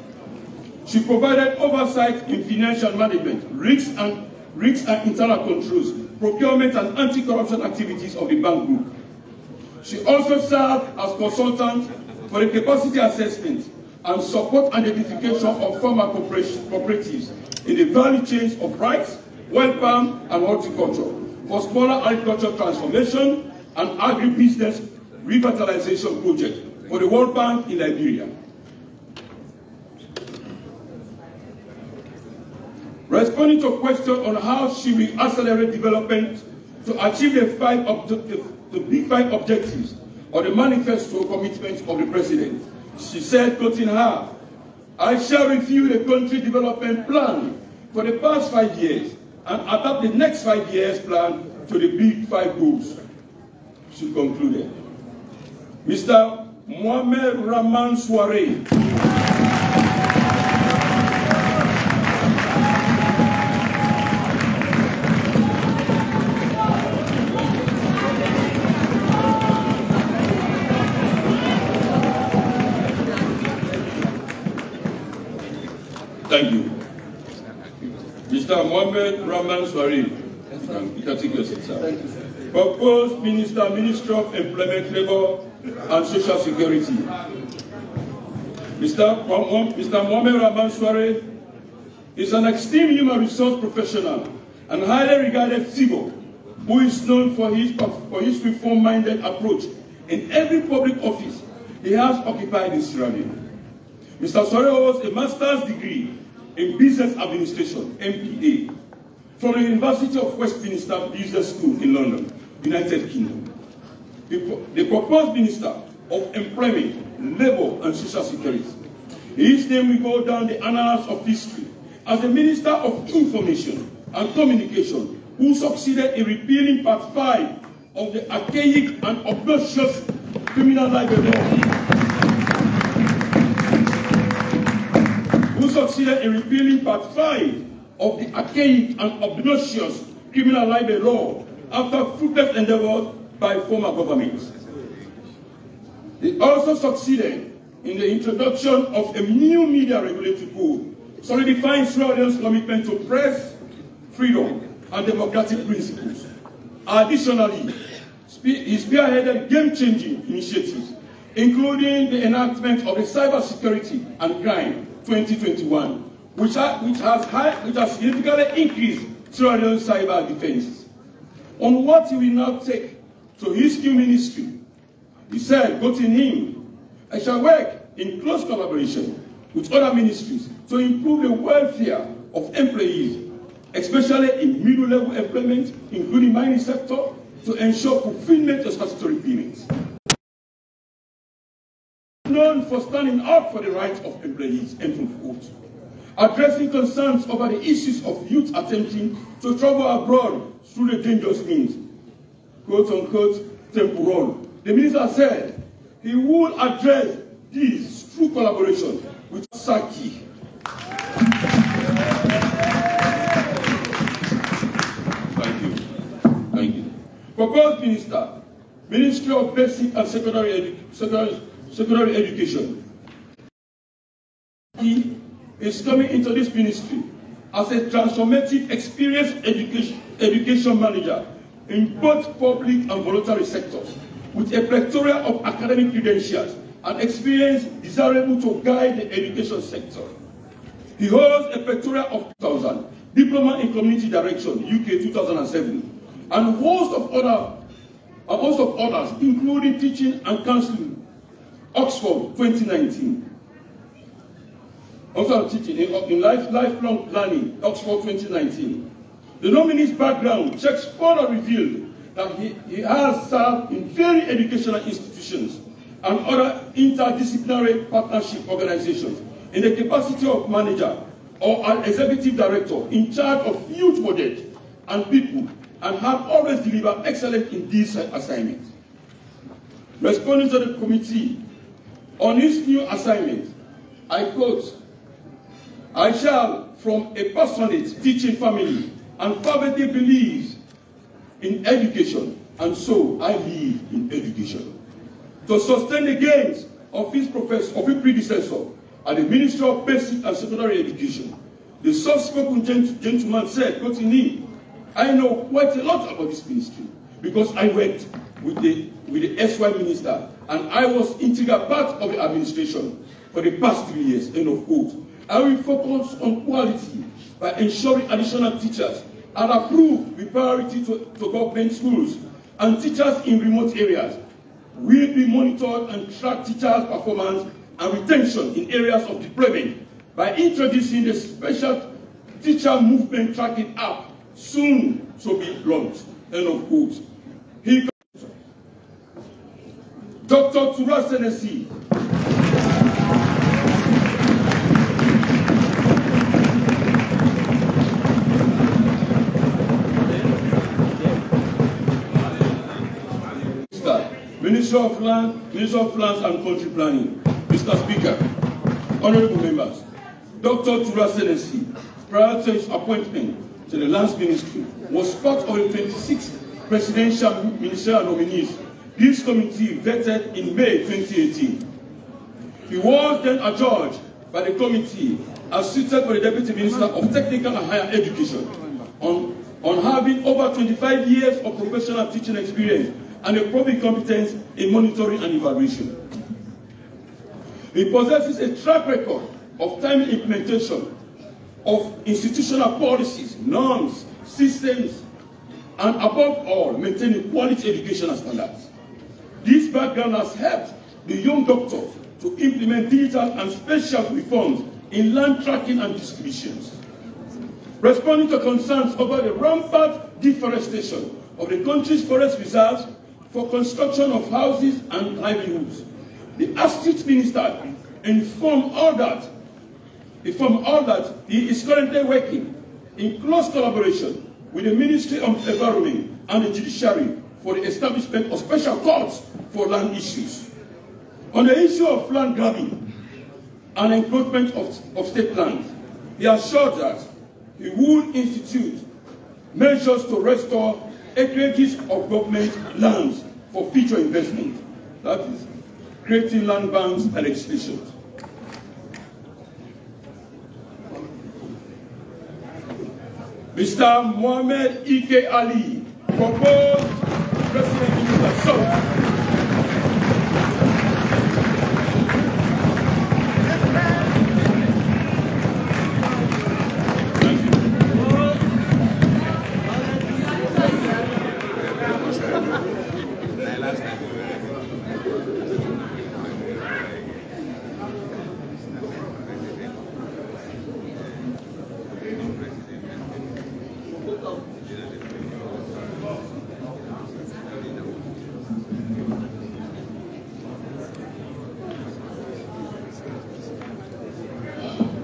She provided oversight in financial management, risks and internal controls, procurement and anti-corruption activities of the bank group. She also served as consultant for the capacity assessment and support identification of farmer cooperatives in the value chains of rice, oil palm, and horticulture for smaller agricultural transformation and agribusiness revitalization project for the World Bank in Liberia. Responding to a question on how she will accelerate development to achieve the big five objectives or the manifesto commitments of the President, she said, quoting her, "I shall review the country development plan for the past 5 years and adapt the next 5 years plan to the big 5 goals." She concluded. Mr. Mohamed Rahman Soare. Thank you. Mr. Mohamed Rahman Soare. You can take your seat, sir. Proposed Minister, Ministry of Employment, Labour and Social Security. Mr. Mohamed Rahman Soare is an esteemed human resource professional and highly regarded figure who is known for his reform-minded approach in every public office he has occupied in Sierra Leone. Mr. Soare holds a master's degree in Business Administration, MPA, from the University of Westminster Business School in London, United Kingdom. The proposed Minister of Employment, Labour and Social Security. His name will go down the annals of history as the Minister of Information and Communication who succeeded in repealing Part 5 of the archaic and obnoxious criminal libel law. who succeeded in repealing Part 5 of the archaic and obnoxious criminal libel law after fruitless endeavors by former governments. They also succeeded in the introduction of a new media regulatory code, solidifying Sierra Leone's commitment to press freedom and democratic principles. Additionally, he spearheaded game-changing initiatives, including the enactment of the Cybersecurity and Crime 2021, which has significantly increased Sierra Leone's cyber defense. On what he will now take to his new ministry, he said, quoting him, "I shall work in close collaboration with other ministries to improve the welfare of employees, especially in middle-level employment, including mining sector, to ensure fulfillment of statutory payments." Known for standing up for the rights of employees, end of quote. Addressing concerns over the issues of youth attempting to travel abroad through the dangerous means, quote-unquote, temporal. The minister said he will address these through collaboration with Saki. Thank you. Thank you. Proposed minister, Ministry of Basic and Secondary Education. He is coming into this ministry as a transformative experienced education manager in both public and voluntary sectors, with a plethora of academic credentials and experience desirable to guide the education sector. He holds a plethora of 2000, Diploma in Community Direction, UK 2007, and a host of others, including Teaching and Counseling, Oxford 2019. Also teaching in lifelong planning, Oxford 2019. The nominee's background checks further revealed that he has served in various educational institutions and other interdisciplinary partnership organizations in the capacity of manager or an executive director in charge of youth projects and people, and have always delivered excellence in these assignments. Responding to the committee on his new assignment, I quote, "I shall, from a passionate teaching family, and fervently believes in education, and so I live in education. To sustain the gains of his predecessor at the Ministry of Basic and Secondary Education, the soft-spoken gentleman said, quoting him, "I know quite a lot about this ministry because I worked with the SY minister, and I was integral part of the administration for the past 3 years," end of quote. "I will focus on quality by ensuring additional teachers are approved with priority to government schools, and teachers in remote areas will be monitored and track teachers' performance and retention in areas of deployment by introducing the special teacher movement tracking app soon to be launched," end of quote. Dr. Tura Senesi, Minister of Lands and Country Planning. Mr. Speaker, honorable members, Dr. Tura Senesi, prior to his appointment to the Lands Ministry, was part of the 26 presidential ministerial nominees this committee vetted in May 2018. He was then adjudged by the committee as suited for the Deputy Minister of Technical and Higher Education on having over 25 years of professional teaching experience and a proven competence in monitoring and evaluation. He possesses a track record of timely implementation of institutional policies, norms, systems, and above all, maintaining quality educational standards. This background has helped the young doctors to implement digital and special reforms in land tracking and distributions. Responding to concerns over the rampant deforestation of the country's forest reserves for construction of houses and livelihoods, the Astute Minister informed all that he is currently working in close collaboration with the Ministry of Environment and the Judiciary for the establishment of special courts for land issues. On the issue of land grabbing, and encroachment of state lands. He assured that he would institute measures to restore acreages of government lands for future investment. That is, creating land banks and legislation. Mr. Mohamed Ike Ali proposed President Minister South.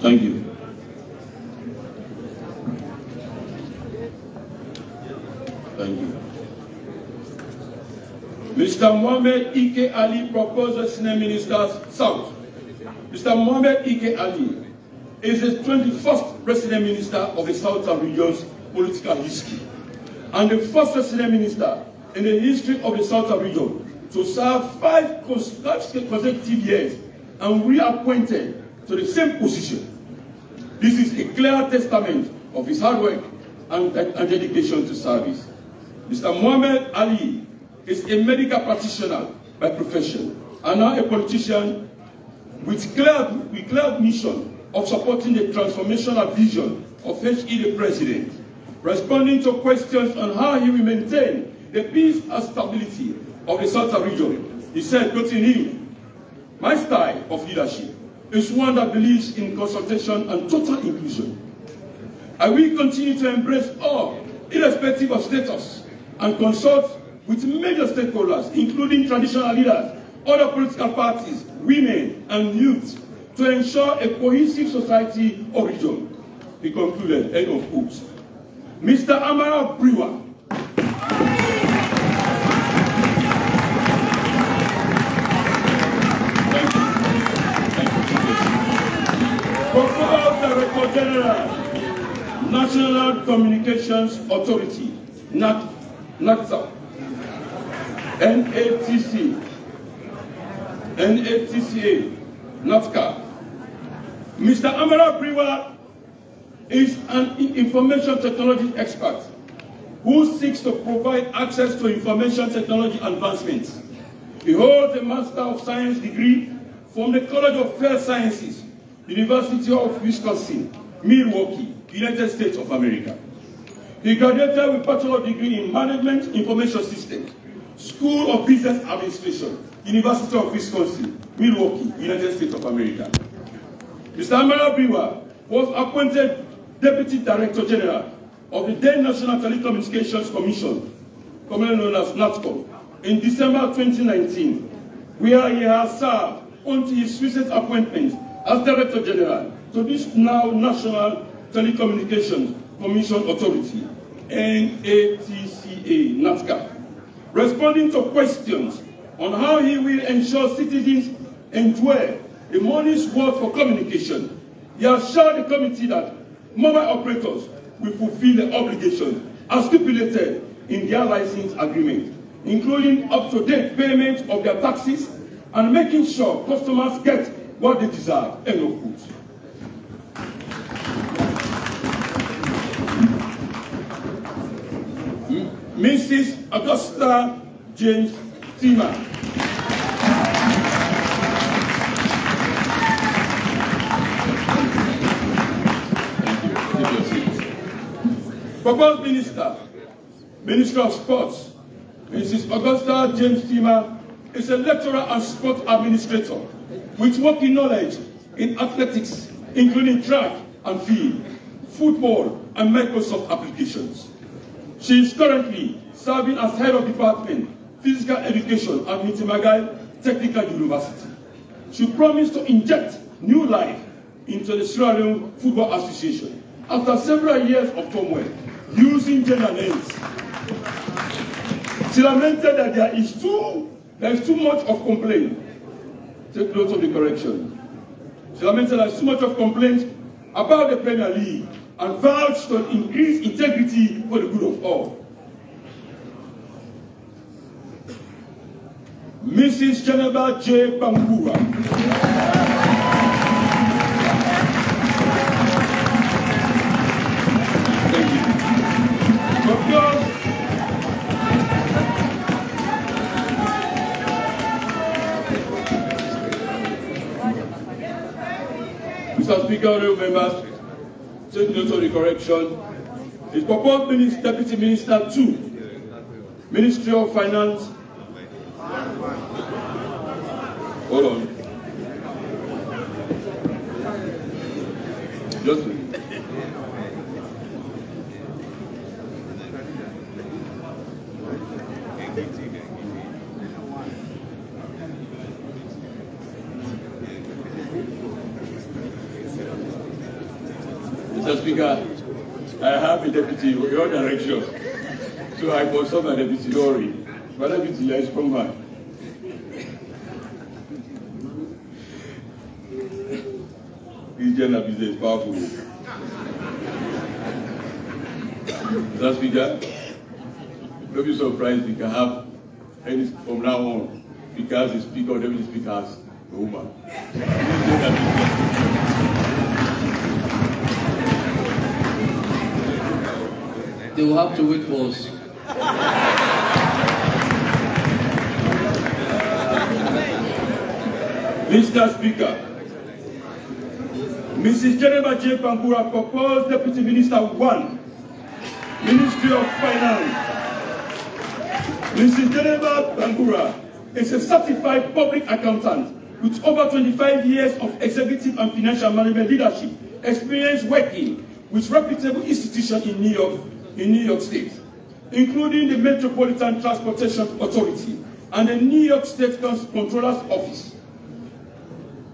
Thank you. Thank you. Mr. Mohamed Ike Ali proposes Senior Ministers South. Mr. Mohamed Ike Ali is the 21st President Minister of the Southern region's political history and the first President Minister in the history of the Southern region to serve 5 consecutive years and reappointed to the same position. This is a clear testament of his hard work and dedication to service. Mr. Mohamed Ali is a medical practitioner by profession and now a politician with clear mission of supporting the transformational vision of HE the President, responding to questions on how he will maintain the peace and stability of the Southern region. He said, quoting him, "My style of leadership is one that believes in consultation and total inclusion. I will continue to embrace all, irrespective of status, and consult with major stakeholders, including traditional leaders, other political parties, women, and youth, to ensure a cohesive society or region." He concluded, end of quote. Mr. Amara Brewer proposed Director General, National Communications Authority, NACTA, NATCA, NATCA. Mr. Amara Brewer is an information technology expert who seeks to provide access to information technology advancements. He holds a Master of Science degree from the College of Fair Sciences, University of Wisconsin, Milwaukee, United States of America. He graduated with Bachelor degree in Management Information Systems, School of Business Administration, University of Wisconsin, Milwaukee, United States of America. Mr. Amara Brewer was appointed Deputy Director General of the then National Telecommunications Commission, commonly known as NATCOM, in December 2019, where he has served until his recent appointment as Director General to this now National Telecommunications Commission Authority, NATCA, NATCA, responding to questions on how he will ensure citizens enjoy a money's worth for communication. He assured the committee that mobile operators will fulfill the obligation as stipulated in their license agreement, including up-to-date payment of their taxes and making sure customers get what they deserve. End of quote. Mrs. Augusta James Tima. Proposed Minister of Sports, Mrs. Augusta James Tima is a lecturer and sport administrator with working knowledge in athletics, including track and field, football, and Microsoft applications. She is currently serving as head of department, physical education at Mitimagai Technical University. She promised to inject new life into the Sierra Leone Football Association after several years of turmoil using gender names. She lamented that there is too much of complaint. Take note of the correction. She lamented that so much of complaints about the Premier League and vouched to increase integrity for the good of all. Mrs. Jennifer J. Bangura. Thank you. Mr. Speaker, honorable members, take note of the correction. His proposed Deputy Minister 2, Ministry of Finance. Hold on. Just Mr. Speaker, I have a deputy in your direction. So I consult my deputy, don't worry. My deputy, let's come back. This general business is powerful. Mr. Speaker, don't be surprised we can have any from now on, because the speaker or deputy speaker as a woman. They will have to wait for us. Mr. Speaker, Mrs. Jennifer J. Bangura proposed Deputy Minister 1, Ministry of Finance. Mrs. Jennifer Bangura is a certified public accountant with over 25 years of executive and financial management leadership experience working with reputable institutions in New York State, including the Metropolitan Transportation Authority and the New York State Comptroller's Office.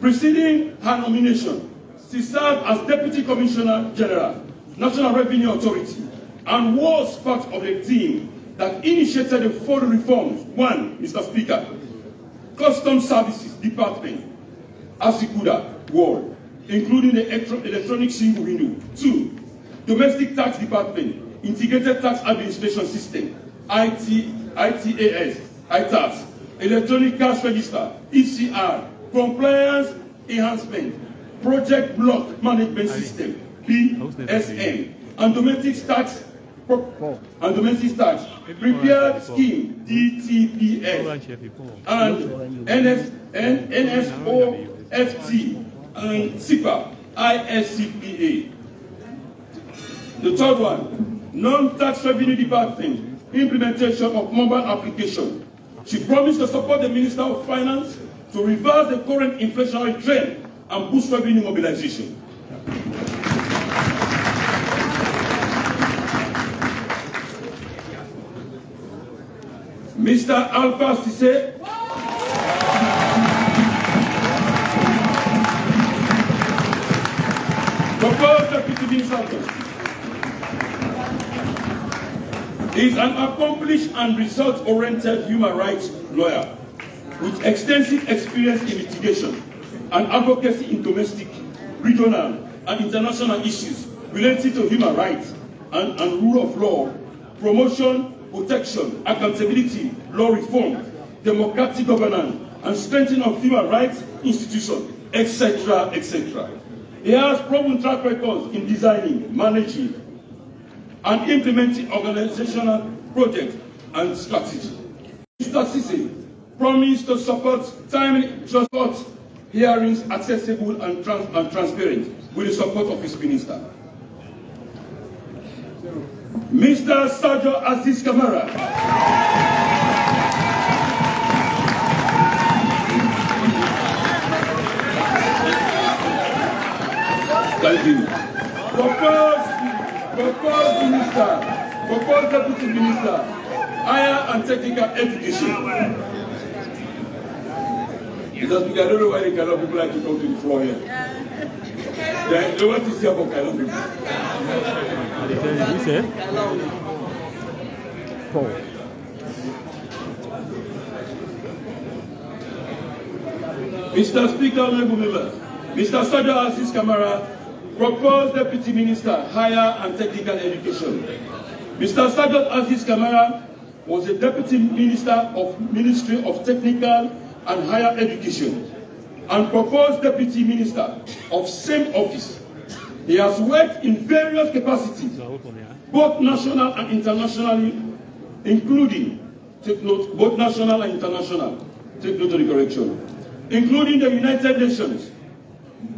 Preceding her nomination, she served as Deputy Commissioner General, National Revenue Authority, and was part of the team that initiated the following reforms. 1, Mr. Speaker, Customs Services Department, Asikuda, World, including the electronic single window. 2, Domestic Tax Department, Integrated Tax Administration System, ITAS, ITAS, Electronic Cash Register, ECR, Compliance Enhancement, Project Block Management System, BSM, and Domestic Tax Prepared Scheme, DTPS, and NSOFT, and SIPA, ISCPA. The third one, Non-Tax Revenue Department, implementation of mobile application. She promised to support the Minister of Finance to reverse the current inflationary trend and boost revenue mobilization. Mr. Alpha Sise, proposed Deputy Minister, is an accomplished and result-oriented human rights lawyer with extensive experience in litigation and advocacy in domestic, regional, and international issues related to human rights and rule of law, promotion, protection, accountability, law reform, democratic governance, and strengthening of human rights institutions, etc., etc. He has proven track records in designing, managing, and implementing organizational projects and strategy. Mr. Sise promised to support timely transport hearings accessible and transparent with the support of his minister. Mr. Sergio Aziz Kamara. Thank you. Proposed Deputy Minister, Higher and Technical Education. Because I don't know why the kind of people like to come to the floor here. They want to see about kind of people. Mr. Speaker, honorable members, Mr. Sergeant Aziz Kamara, proposed Deputy Minister, Higher and Technical Education. Mr. Sergeant Aziz Kamara was the Deputy Minister of Ministry of Technical and Higher Education and proposed Deputy Minister of same office. He has worked in various capacities, both national and internationally, including, take note, both national and international, take note of the correction, including the United Nations.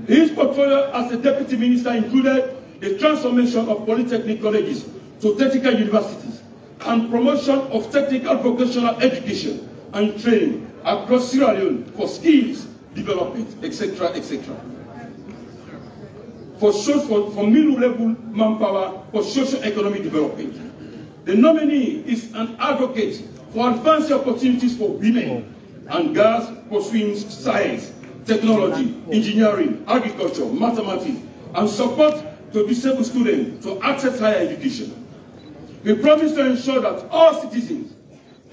His portfolio as a Deputy Minister included the transformation of polytechnic colleges to technical universities and promotion of technical vocational education and training across Sierra Leone for skills development, etc., etc. For middle-level manpower for socio-economic development. The nominee is an advocate for advanced opportunities for women and girls pursuing science, technology, engineering, agriculture, mathematics, and support to disabled students to access higher education. We promise to ensure that all citizens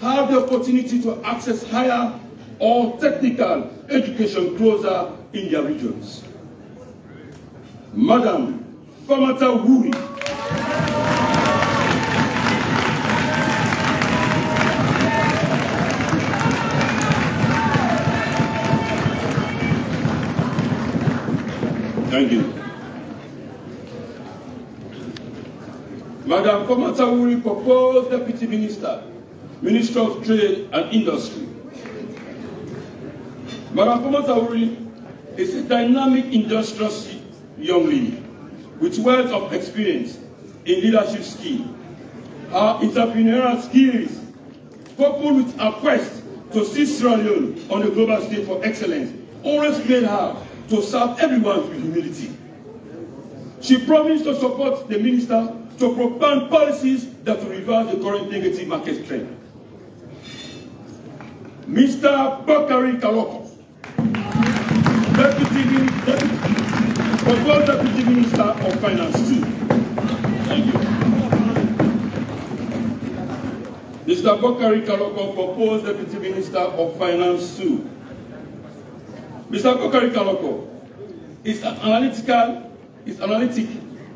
have the opportunity to access higher or technical education closer in their regions. Madam Famata Wuri. Thank you. Madam Famata Wuri proposed Deputy Minister, Minister of Trade and Industry. Madam Famata Wuri is a dynamic industrious young lady with wealth of experience in leadership skills. Her entrepreneurial skills, coupled with her quest to see Sierra Leone on the global stage for excellence, always made her to serve everyone with humility. She promised to support the minister to propound policies that will reverse the current negative market trend. Mr. Bakari Kaloko, proposed Deputy Minister of Finance too. Thank you. Mr. Bakari Kaloko proposed Deputy Minister of Finance too. Mr. Bakari Kaloko is analytic,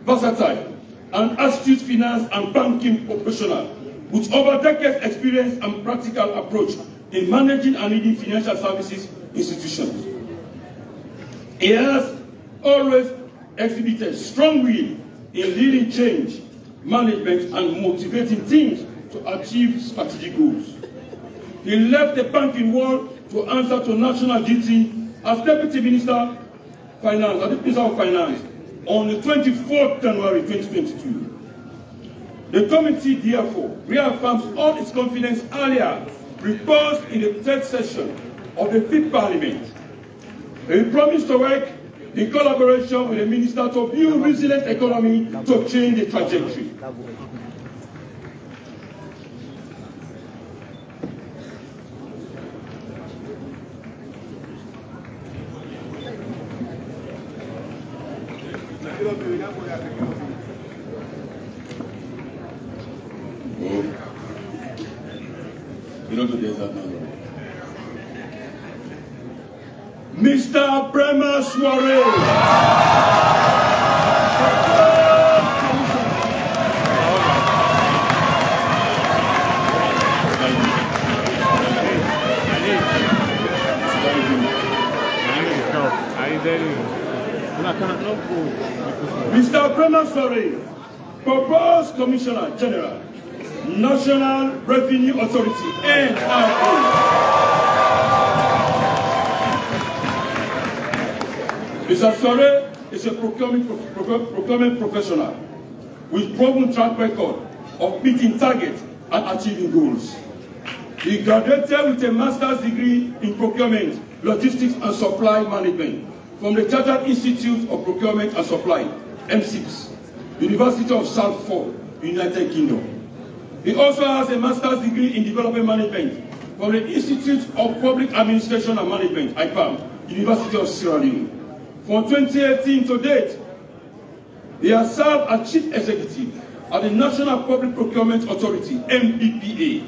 versatile, and astute finance and banking professional with over decades experience and practical approach in managing and leading financial services institutions. He has always exhibited strong will in leading change, management, and motivating teams to achieve strategic goals. He left the banking world to answer to national duty as Deputy Minister of Finance on the 24th January 2022. The committee therefore reaffirms all its confidence earlier reposed in the third session of the 5th Parliament. He promised to work in collaboration with the Minister to build resilient economy to change the trajectory. Mr. Brema Suarez. Mr. Brema Suarez, proposed Commissioner General, National Revenue Authority, NRA. Mr. Suarez is a procurement professional with proven track record of meeting targets and achieving goals. He graduated with a master's degree in procurement, logistics and supply management from the Chartered Institute of Procurement and Supply, M6, University of Salford, United Kingdom. He also has a master's degree in development management from the Institute of Public Administration and Management, IPAM, University of Sierra Leone. From 2018 to date, he has served as Chief Executive at the National Public Procurement Authority, NPPA,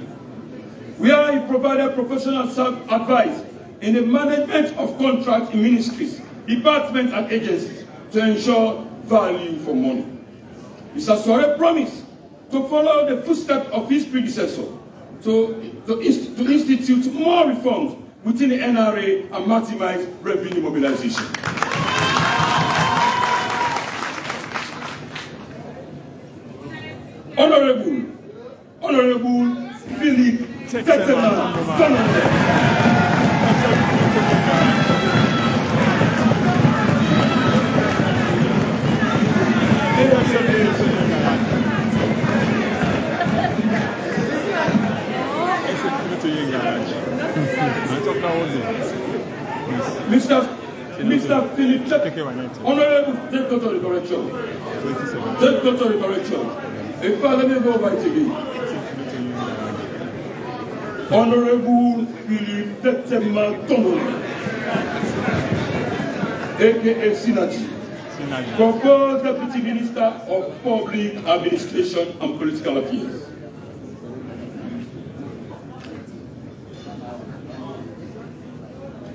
where he provided professional advice in the management of contracts in ministries, departments and agencies to ensure value for money. Mr. Soare promised to follow the footsteps of his predecessor to institute more reforms within the NRA and maximize revenue mobilization. Honorable Philip Mr. Philip, Honorable, take go to the correction. Take go to the correction. In fact, let me go by TV. Honorable Philip Tetema, aka Synergy, proposed Deputy Minister of Public Administration and Political Affairs.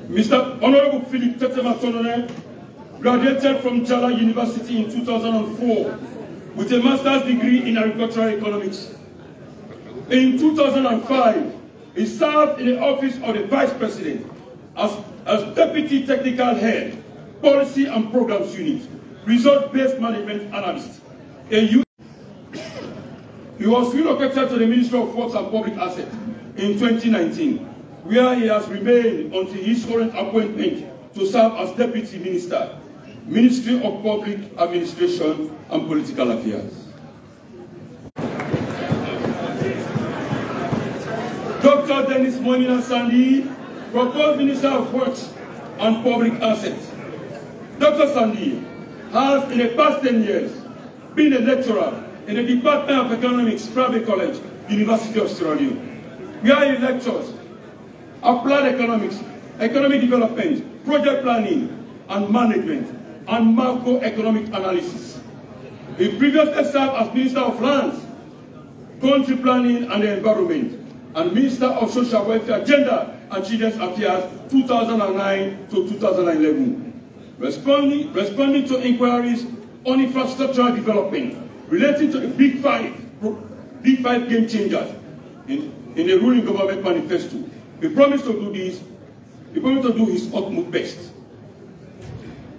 Mr. Honorable Philip Tetema graduated from Jala University in 2004 with a master's degree in agricultural economics. In 2005, he served in the office of the Vice President as Deputy Technical Head, Policy and Programs Unit, Result-Based Management Analyst. He was relocated to the Ministry of Works and Public Assets in 2019, where he has remained until his current appointment to serve as Deputy Minister, Ministry of Public Administration and Political Affairs. Dr. Dennis Monina Sandy, proposed Minister of Works and Public Assets. Dr. Sandy has, in the past 10 years, been a lecturer in the Department of Economics, Private College, University of Sierra Leone, where he lectures applied economics, economic development, project planning and management, and macroeconomic analysis. He previously served as Minister of Lands, Country Planning and the Environment, and Minister of Social Welfare, Gender and Children's Affairs 2009 to 2011, responding to inquiries on infrastructural development relating to the Big Five game changers in the ruling government manifesto. He promised to do this. He promised to do his utmost best.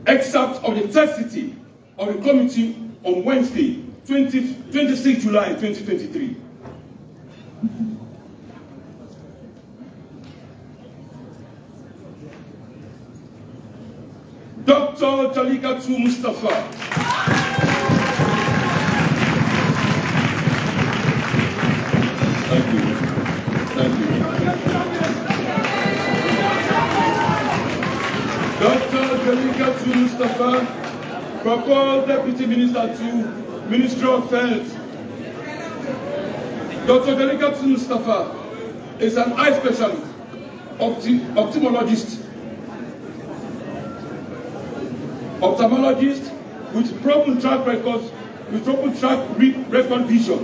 Excerpt of the third sitting of the committee on Wednesday, 26 July 2023. Dr. Jalikatu Mustafa. Thank you. Thank you. Dr. Jalikatu Mustafa, proposed Deputy Minister to Ministry of Health. Dr. Jalikatu Mustafa is an eye specialist, ophthalmologist with proven track records, record vision,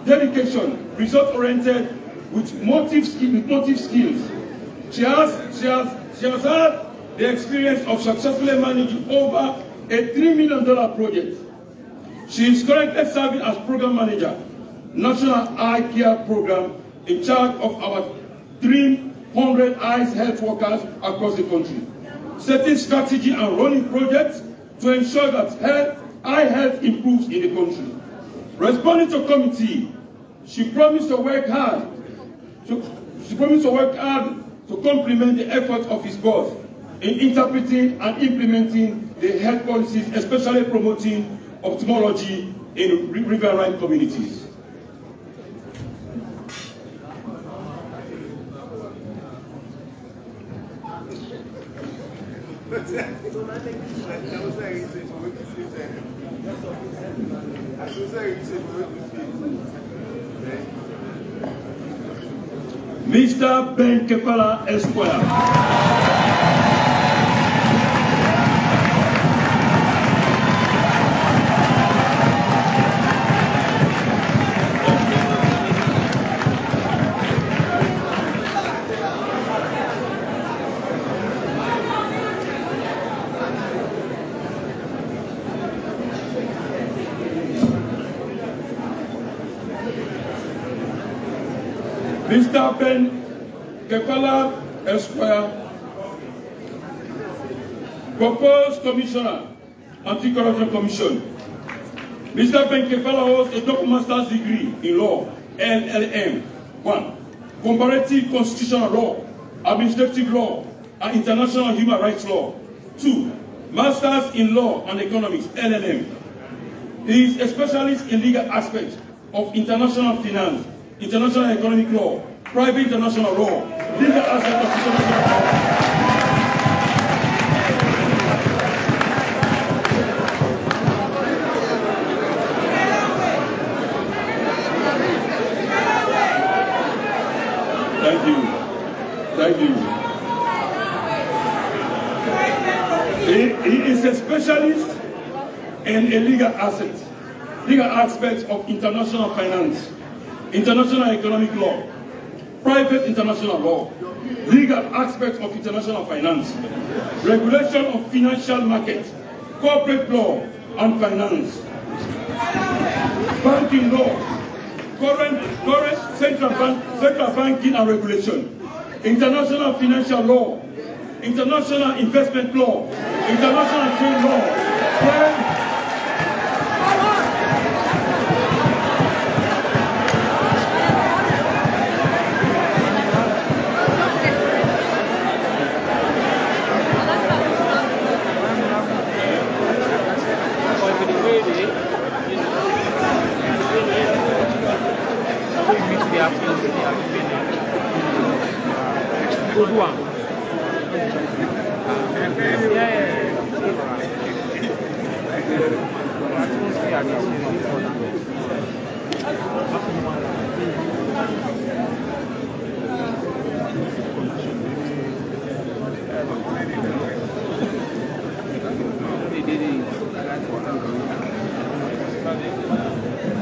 dedication, result-oriented, with motive skills. She has had the experience of successfully managing over a $3 million project. She is currently serving as Program Manager, National Eye Care Program, in charge of our 300 eyes health workers across the country, setting strategy and running projects to ensure that eye health improves in the country. Responding to committee, she promised to work hard. She promised to work hard to complement the efforts of his boss in interpreting and implementing the health policies, especially promoting ophthalmology in riverine communities. Mr. Ben Kefala Esquire. Mr. Ben Kefala Esquire, proposed Commissioner, Anti-Corruption Commission. Mr. Ben Kefala holds a double master's degree in law, LLM. 1. Comparative constitutional law, administrative law, and international human rights law. 2. Masters in law and economics, LLM. He is a specialist in legal aspects of international finance, international economic law, private international law, legal aspects of international law. Thank you. Thank you. He is a specialist in a legal aspects of international finance, international economic law, private international law, legal aspects of international finance, regulation of financial markets, corporate law and finance, banking law, current central banking and regulation, international financial law, international investment law, international trade law. Good one.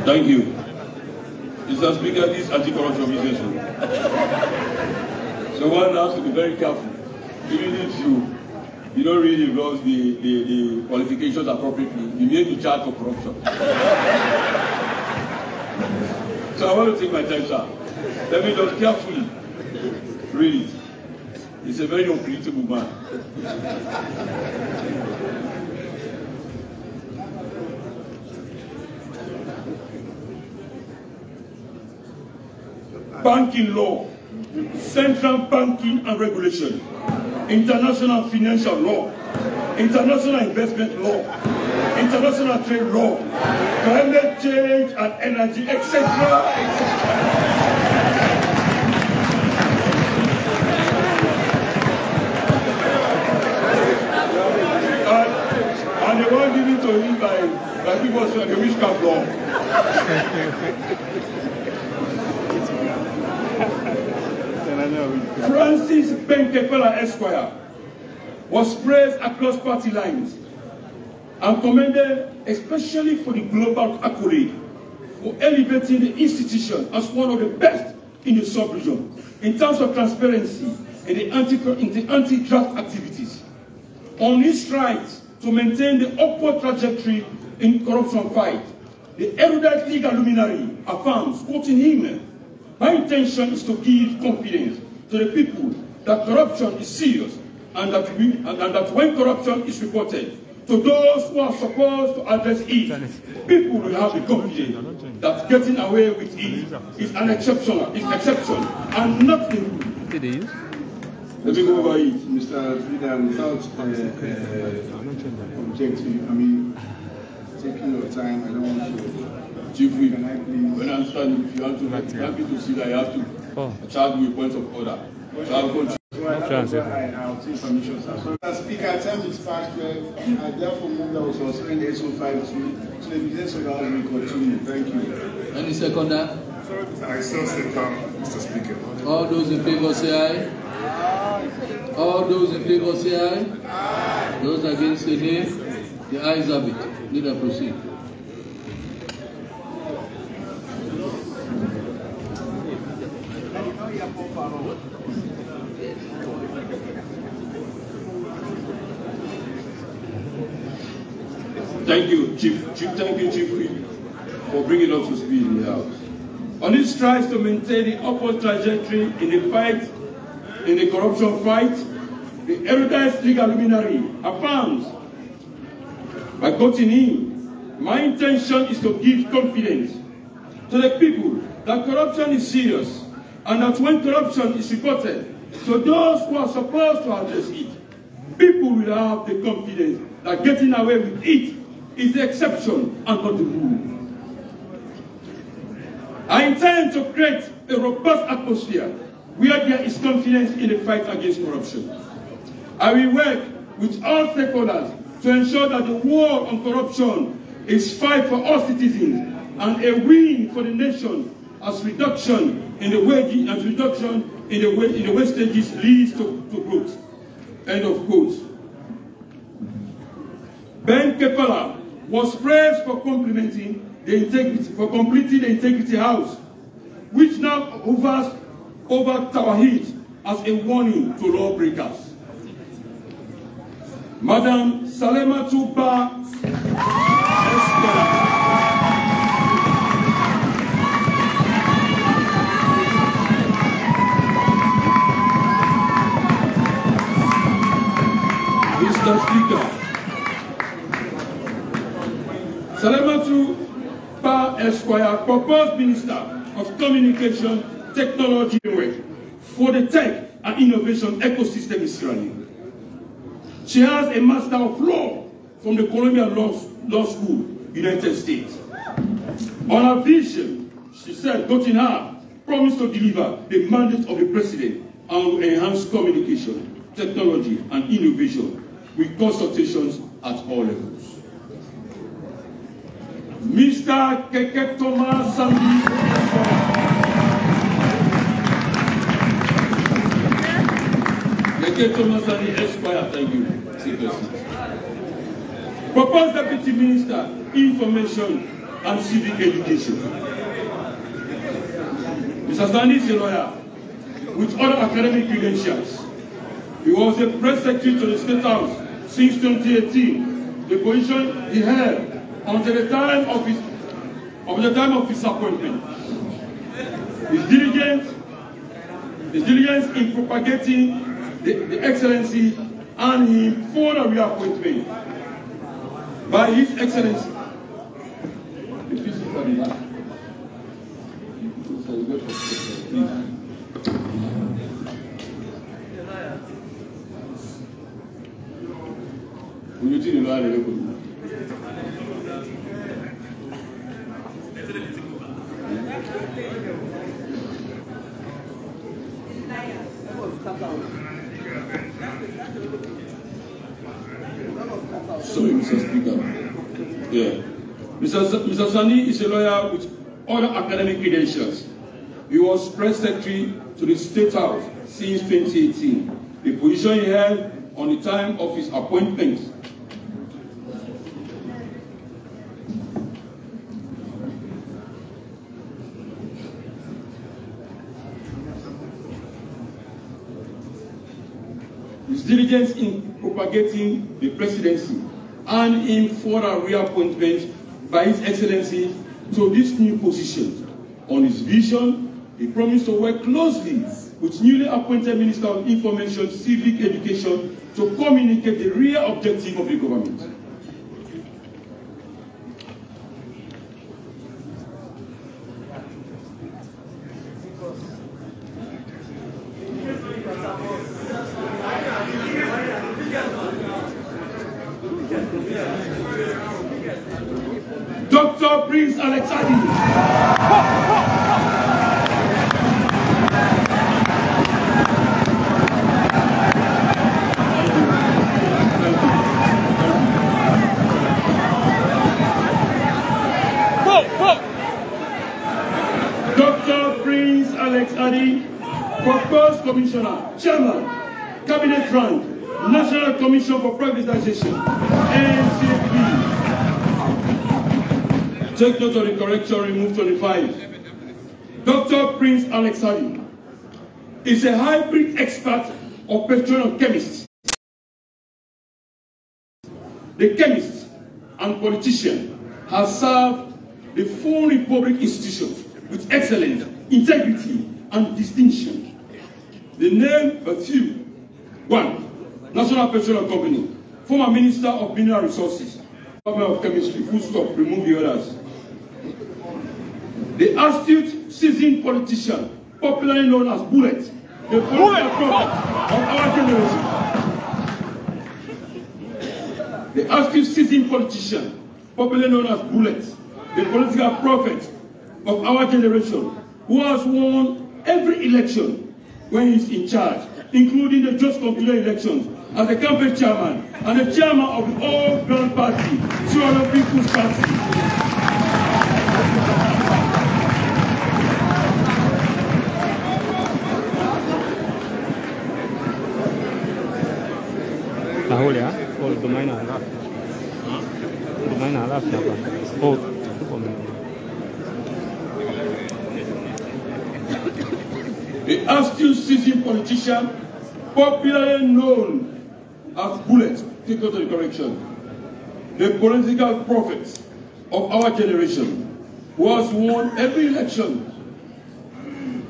Thank you. Mr. Speaker, this is anti-corruption business. So one has to be very careful. Even if you don't really involve the qualifications appropriately, you need to charge for corruption. So I want to take my time, sir. Let me just carefully read it. He's a very unpredictable man. Banking law, central banking and regulation, international financial law, international investment law, international trade law, climate change and energy, etc. And they won't give it to him by people who like a witchcraft law. Francis Benkepela Esquire was praised across party lines and commended especially for the global accolade for elevating the institution as one of the best in the sub-region in terms of transparency in the anti-graft activities. On his strides to maintain the upward trajectory in corruption fight, the erudite legal luminary affirms, quoting him, "My intention is to give confidence to the people that corruption is serious and that when corruption is reported to those who are supposed to address it, people will have the confidence that getting away with it is an exception and not the rule." Let me go over it, Mr. Freedom, without objecting. I mean, taking your time, I don't want to. Chief Whip, when I'm standing, if you have to, happy to see that I have to charge you a point of order. So I'll go to I'll take permission, sir. So, Mr. Speaker, time is past 12. I therefore move that we suspend SO52 so the business of the House will continue. Thank you. Any seconder? I still second, Mr. Speaker. All those in favor say aye. All those in favor say aye. Those against say nay. The ayes have it. Leader proceed. Thank you, Chief. Thank you, Chief, for bringing us to speed in the House. On its strives to maintain the upward trajectory in the corruption fight, the erudite legal luminary affirms by quoting him, "My intention is to give confidence to the people that corruption is serious and that when corruption is reported to those who are supposed to address it, people will have the confidence that getting away with it is the exception and not the rule. I intend to create a robust atmosphere where there is confidence in the fight against corruption. I will work with all stakeholders to ensure that the war on corruption is fight for all citizens and a win for the nation as reduction in the wages and reduction in the wastages leads to growth." End of quote. Ben Kefala was praised for completing the Integrity House, which now hovers over Tawhid as a warning to lawbreakers. Madam Salematu Ba Mr. Speaker, Salematu Ba Esquire, proposed Minister of Communication, Technology and Work for the tech and innovation ecosystem in Sierra Leone. She has a Master of Law from the Columbia Law School, United States. On her vision, she said, quoting her, promised to deliver the mandate of the President and will enhance communication, technology, and innovation with consultations at all levels. Mr. Keketoma Sandi. Keketoma Sandi Esquire, thank you. Proposed Deputy Minister, Information and Civic Education. Mr. Sandi is a lawyer with other academic credentials. He was a press secretary to the State House since 2018, the position he held until the time of his appointment. His diligence in propagating the excellency and him for a reappointment by His Excellency. Sorry, Mr. Speaker. Yeah. Mr. Sandi is a lawyer with other academic credentials. He was press secretary to the State House since 2018, the position he held on the time of his appointment. His diligence in propagating the presidency and in further reappointment by His Excellency to this new position. On his vision, he promised to work closely with newly appointed Minister of Information, Civic Education to communicate the real objective of the government. Dr. Prince Alexander. Dr. Prince Alex Adi, proposed Commissioner, Chairman, Cabinet Rank, National Commission for Privatization, NCP. Take note of the correction, remove 25. Dr. Prince Alex Adi is a hybrid expert of petroleum chemist. The chemist and politician has served the full Republic institutions with excellence, integrity, and distinction. They name a few. 1. National Petroleum Company, former Minister of Mineral Resources, Department of Chemistry, full stop, remove the others. The astute, seasoned politician, popularly known as Bullet, the political prophet of our generation. The astute, seasoned politician, popularly known as Bullet, the political prophet of our generation, who has won every election when he's in charge, including the just completed elections as the campaign chairman and the chairman of the all-ground party, Sierra People's Party. Oh, the mine are left. The mine are left. Oh, the astute, seasoned politician, popularly known as Bullet, take out the correction, the political prophet of our generation, who has won every election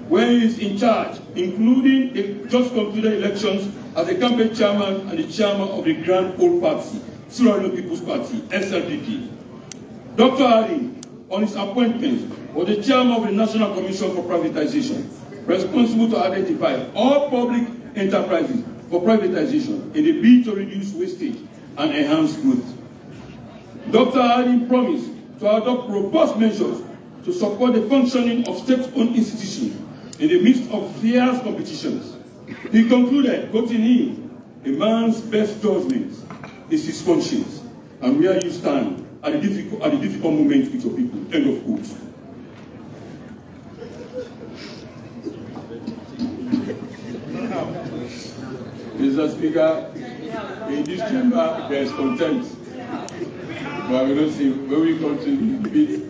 when he is in charge, including the just completed elections as the campaign chairman and the chairman of the Grand Old Party, Sierra People's Party, SLPP. Dr. Ali, on his appointment, was the chairman of the National Commission for Privatization, responsible to identify all public enterprises for privatization in the bid to reduce wastage and enhance growth. Dr. Ali promised to adopt robust measures to support the functioning of state-owned institutions in the midst of fierce competitions. He concluded, quoting him, "A man's best judgment is his conscience, and where you stand at the difficult moments with your people." End of quote. Mr. Speaker, in this chamber there is contempt. But we don't see when we come to the debate,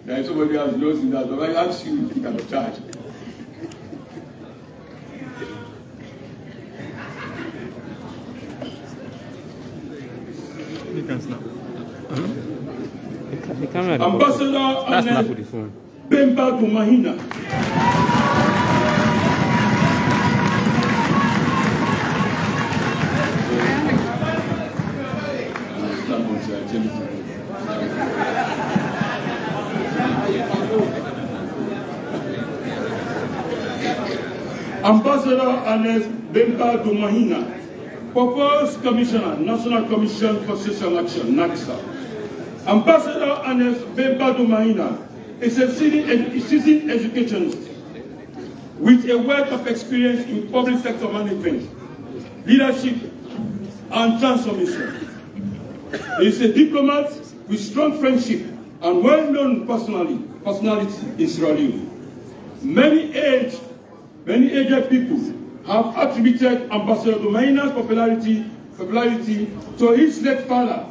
there is somebody else lost in that. But I ask you if you can charge. Ambassador Bemba Dumahina. Ambassador Ernest Bemba Dumahina, Proposed Commissioner, National Commission for Social Action, NACSA. Ambassador Ernest Bemba Dumahina is a seasoned educationist with a wealth of experience in public sector management, leadership, and transformation. He is a diplomat with strong friendship and well-known personality in Sierra Leone. Many aged people have attributed Ambassador Dumahina's popularity to his late father,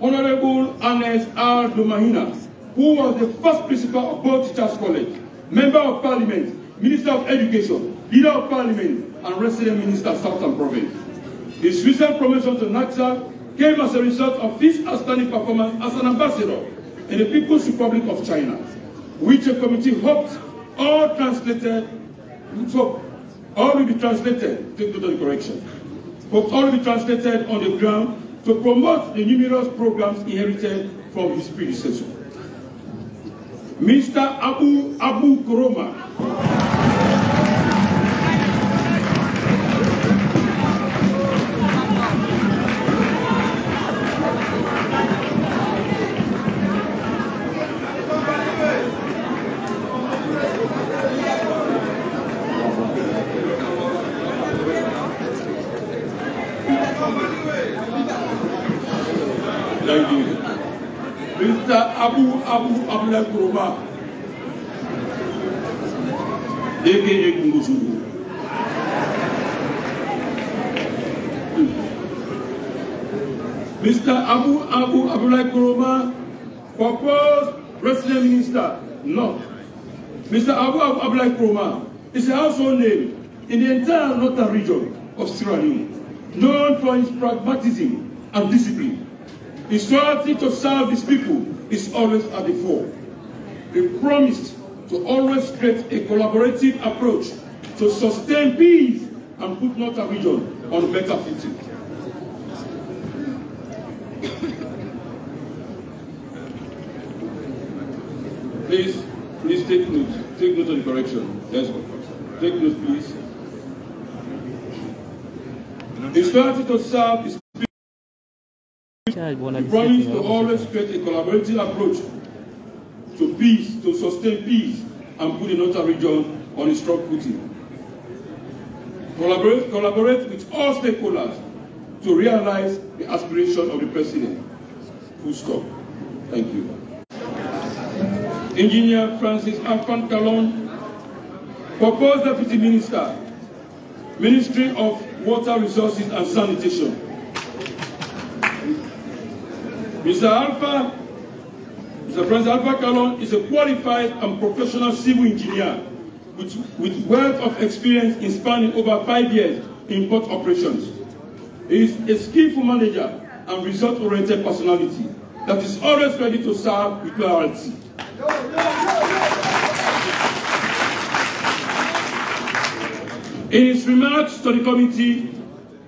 Honorable Ernest R. Dumahina, who was the first principal of both Teachers College, Member of Parliament, Minister of Education, Leader of Parliament, and Resident Minister of Southern Province. His recent promotion to NACSA came as a result of his outstanding performance as an ambassador in the People's Republic of China, which a committee hoped all will be translated, take the correction, hoped all will be translated on the ground to promote the numerous programs inherited from his predecessor. Mr. Abu Kuroma. Thank you. Mr. Abdullah Kuroma, aka Kungusugu. Mr. Abdullah Kuroma, proposed President Minister, North. Mr. Abdullah Kuroma is a household name in the entire northern region of Sierra Leone, known for his pragmatism and discipline. His loyalty to serve his people is always at the fore. He promised to always create a collaborative approach to sustain peace and put Northern region on better footing. Please take note. Take note of the correction. Let's go. Take note, please. The strategy to serve is promise to always create a collaborative approach to peace, to sustain peace, and put the Northern region on a strong footing. Collaborate with all stakeholders to realize the aspiration of the President. Full stop. Thank you. Engineer Francis Afan Kalon, proposed Deputy Minister, Ministry of Water Resources and Sanitation. Mr. Francis Alpha Kalon is a qualified and professional civil engineer with wealth of experience in spanning over 5 years in port operations. He is a skillful manager and result-oriented personality that is always ready to serve with loyalty. In his remarks to the committee,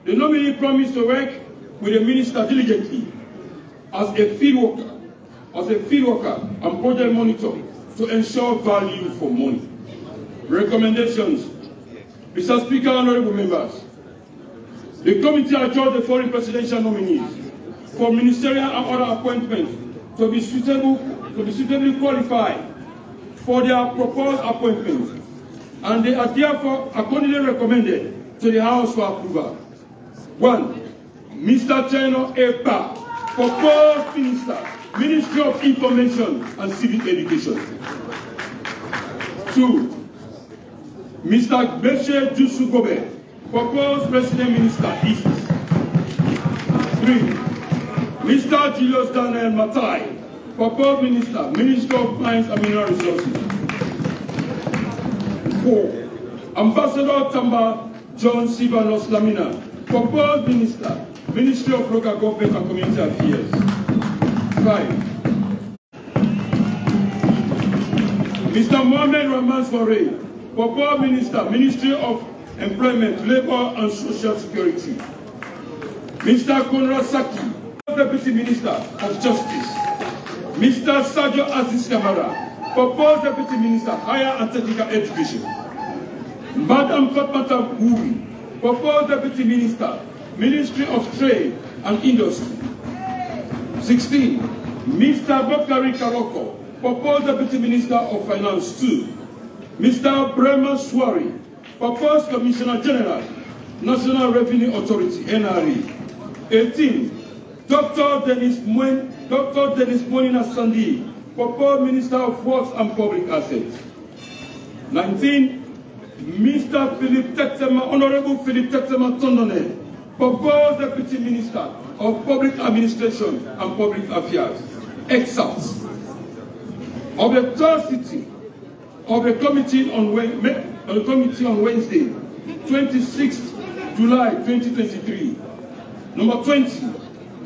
the nominee promised to work with the minister diligently as a field worker and project monitor to ensure value for money. Recommendations. Mr. Speaker, honorable members, the committee adjourned the foreign presidential nominees for ministerial and other appointments to be suitably qualified for their proposed appointments, and they are therefore accordingly recommended to the House for approval. 1. Mr. Cheno Epa, proposed Minister, Ministry of Information and Civic Education. 2. Mr. Beshe Jusu Gobe, proposed President Minister, East. 3. Mr. Julius Daniel Matai, proposed Minister, Ministry of Mines and Mineral Resources. 4. Ambassador Tamba John Sibanos Lamina, proposed Minister, Ministry of Local Government and Community Affairs. 5. Mr. Mohamed Rahman Soare, proposed Minister, Ministry of Employment, Labour and Social Security. Mr. Konrad Saki, Deputy Minister of Justice. Mr. Sergio Aziz Kamara, proposed Deputy Minister, Higher and Technical Education. Madam Fatmata Wuri, proposed Deputy Minister, Ministry of Trade and Industry. 16. Mr. Bakari Karoko, proposed Deputy Minister of Finance 2. Mr. Bremer Swari, proposed Commissioner General, National Revenue Authority, NRE. 18. Dr. Dennis Monina Sandi, proposed Minister of Works and Public Assets. 19. Mr. Philip Tetzema, Honorable Philip Tetzema Tondone, proposed Deputy Minister of Public Administration and Public Affairs. Excerpts of the third sitting of the committee on Wednesday, 26th July 2023. Number 20,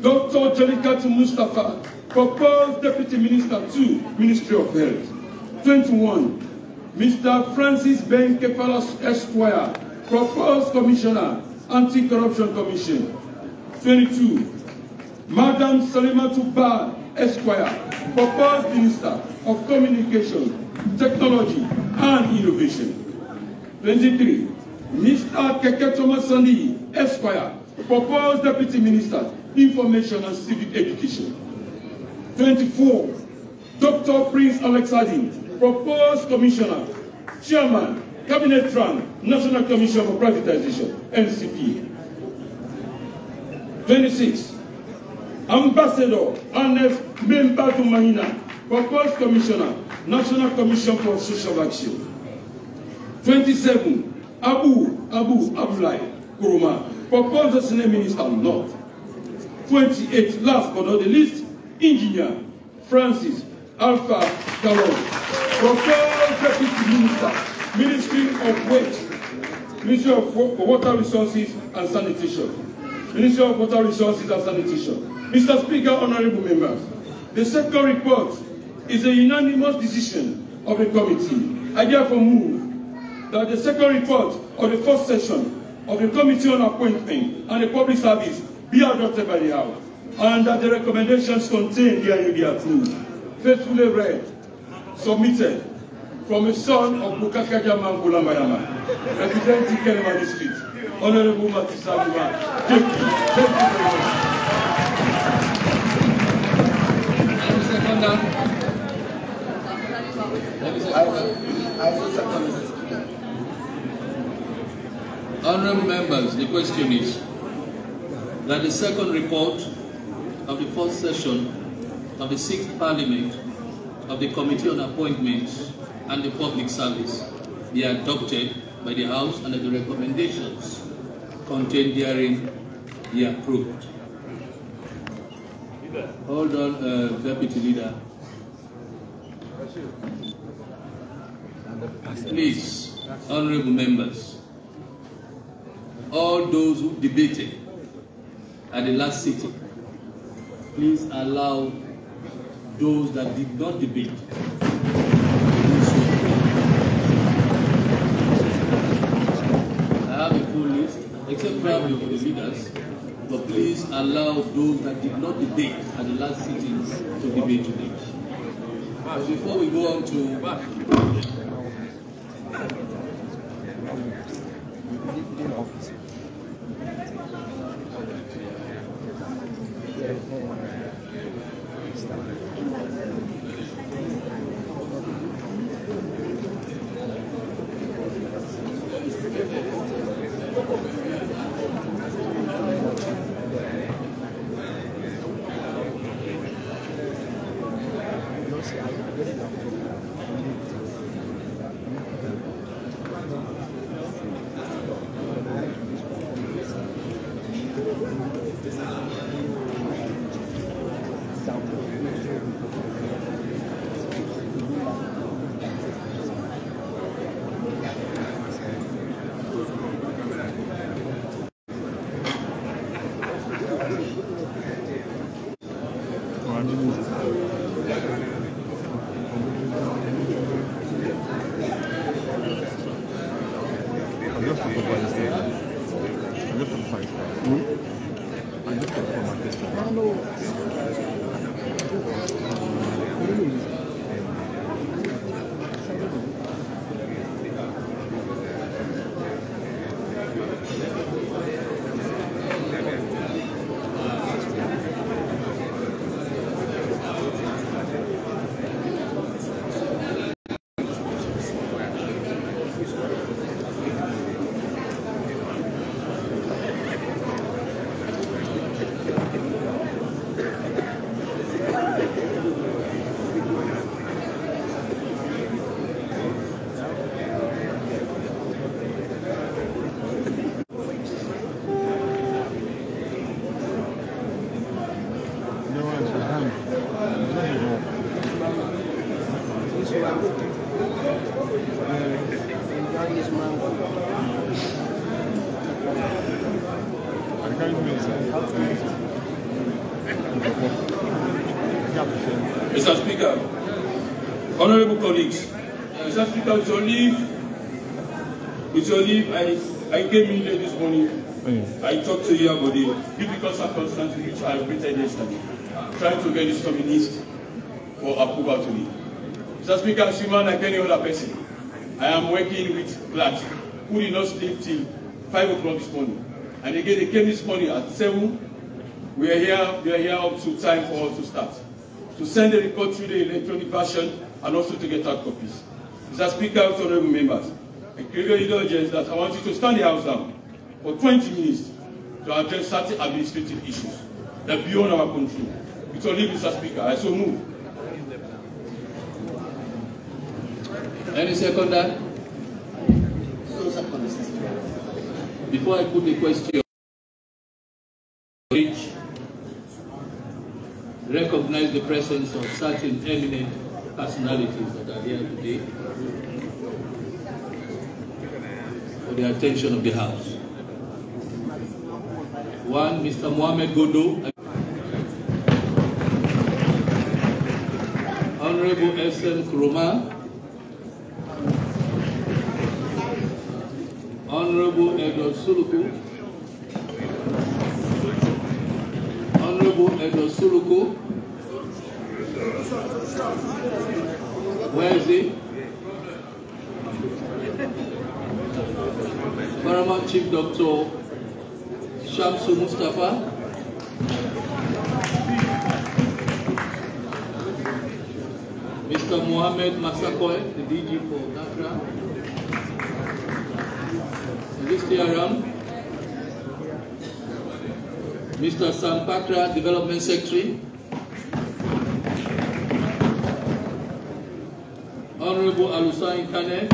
Dr. Jellicat Mustafa, proposed Deputy Minister to Ministry of Health. 21, Mr. Francis Ben Kefalas Esquire, proposed Commissioner, Anti-Corruption Commission. 22, Madam Salimatu Ba Esquire, proposed Minister of Communication, Technology and Innovation. 23, Mr. Keke Thomas Sandi Esquire, proposed Deputy Minister, Information and Civic Education. 24, Dr. Prince Alexadin, proposed Commissioner, Chairman, Cabinet Rank, National Commission for Privatization, NCP. 26, Ambassador Ernest Membadu Mahina, proposed Commissioner, National Commission for Social Action. 27, Abu Abdullahi Kuruma, proposed Senate Minister North. 28, last but not the least, Engineer Francis Alpha Kalon, proposed Deputy Minister, Ministry of Waste, Ministry of Water Resources and Sanitation. Ministry of Water Resources and Sanitation. Mr. Speaker, honorable members, the second report is a unanimous decision of the committee. I therefore move that the second report of the first session of the Committee on Appointment and the Public Service be adopted by the House, and that the recommendations contained herein be approved. Faithfully read, submitted from a son of Bukakaja Mangula Mayama, representing Kenema District, Honorable Matisa Luma. Thank you. Thank you very much. Honourable members, the question is that the second report of the first session of the 6th Parliament of the Committee on Appointments and the Public Service be adopted by the House and that the recommendations contained therein be approved. Hold on, Deputy Leader. Please, honourable members, all those who debated at the last sitting, please allow those that did not debate to do so. I have a full list, except probably for the leaders, but please allow those that did not debate at the last sittings to debate today. But before we go on to Mr. Speaker, honourable colleagues, Mr. Speaker, with your leave, I came in late this morning. I talked to you about the difficult circumstances which I operated yesterday, trying to get this communist for approval to me. Mr. Speaker, as human like any other person, I am working with blacks who did not sleep till 5 o'clock this morning. And again, they came this morning at 7. We are here up to time for us to start. To send the report through the electronic version and also to get out copies. Mr. Speaker, honourable members, I crave your indulgence that I want you to stand the House down for 20 minutes to address certain administrative issues that are beyond our control. With your leave, Mr. Speaker, I so move. Any seconder? Before I put the question, recognize the presence of certain eminent personalities that are here today for the attention of the House. One, Mr. Mohamed Godo, Honorable S.M. Kuroma, Honorable Edward Suluku. Honorable Edward Suluku. Where is he? Paramount Chief Dr. Shamsu Mustafa. Mr. Mohammed Masakoy, the DG for Dakra. Is this around? Mr. Sam Pakra, Development Secretary. Honorable Alusain Kane.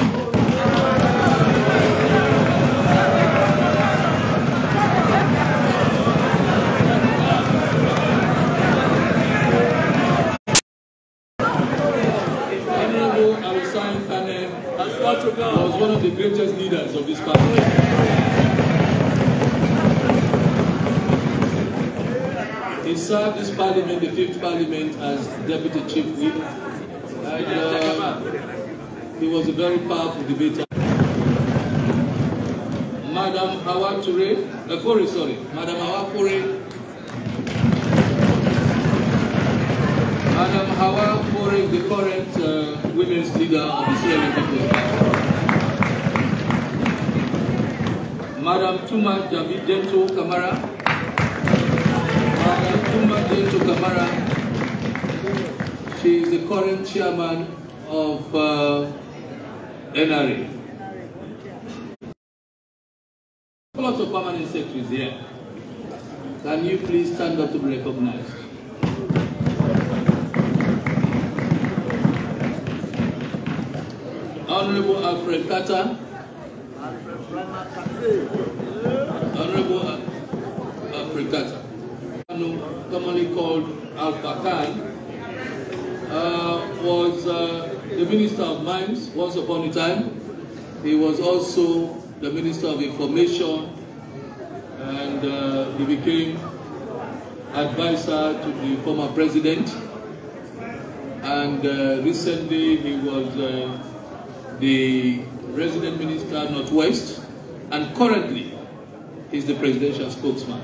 Honorable Alusain Kane was one of the greatest leaders of this party. He served this parliament, the 5th parliament, as deputy chief whip, and he was a very powerful debater. Madam Hawa Toure, Madam Hawa Toure. Madam Hawa Toure, the current women's leader of the Sierra Leone People's Party. Madam Tuma David Gento Kamara. Kamara. She is the current chairman of NRA. A lot of permanent secretaries here. Can you please stand up to be recognized? Honorable Alfred Carter. Honorable Alfred Carter, commonly called Alpha Khan, was the Minister of Mines once upon a time. He was also the Minister of Information, and he became advisor to the former president. And recently he was the resident minister Northwest, and currently he's the presidential spokesman.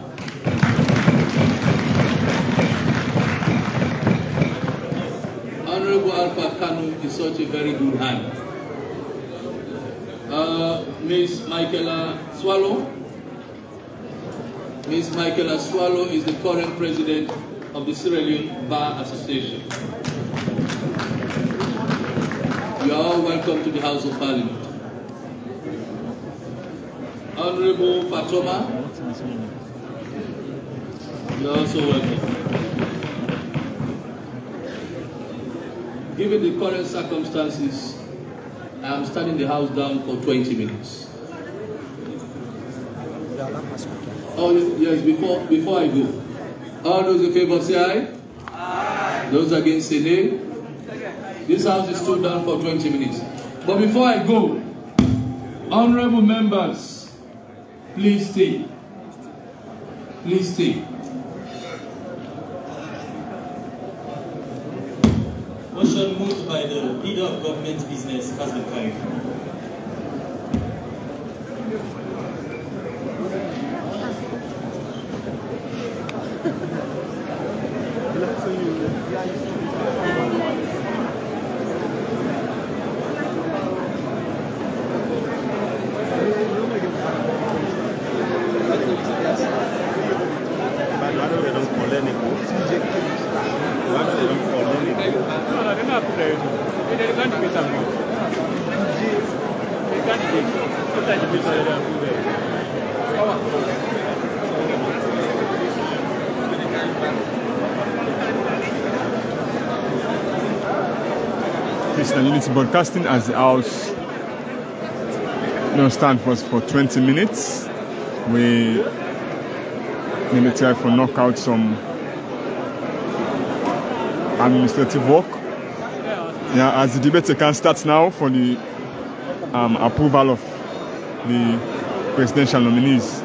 Honorable Alpha Kanu is such a very good hand. Ms. Michaela Swallow. Ms. Michaela Swallow is the current president of the Sierra Leone Bar Association. You are all welcome to the House of Parliament. Honorable Fatoma, you are also welcome. Given the current circumstances, I am standing the House down for 20 minutes. Oh yes, before I go, all those in favor say aye. Aye. Those against say nay. This House is stood down for 20 minutes. But before I go, honorable members, please stay. Please stay. Motion moved by the leader of government business has been carried. This is Unity Broadcasting as the House stand for us for 20 minutes. We need to try to knock out some administrative work. Yeah, as the debate can start now for the approval of the presidential nominees.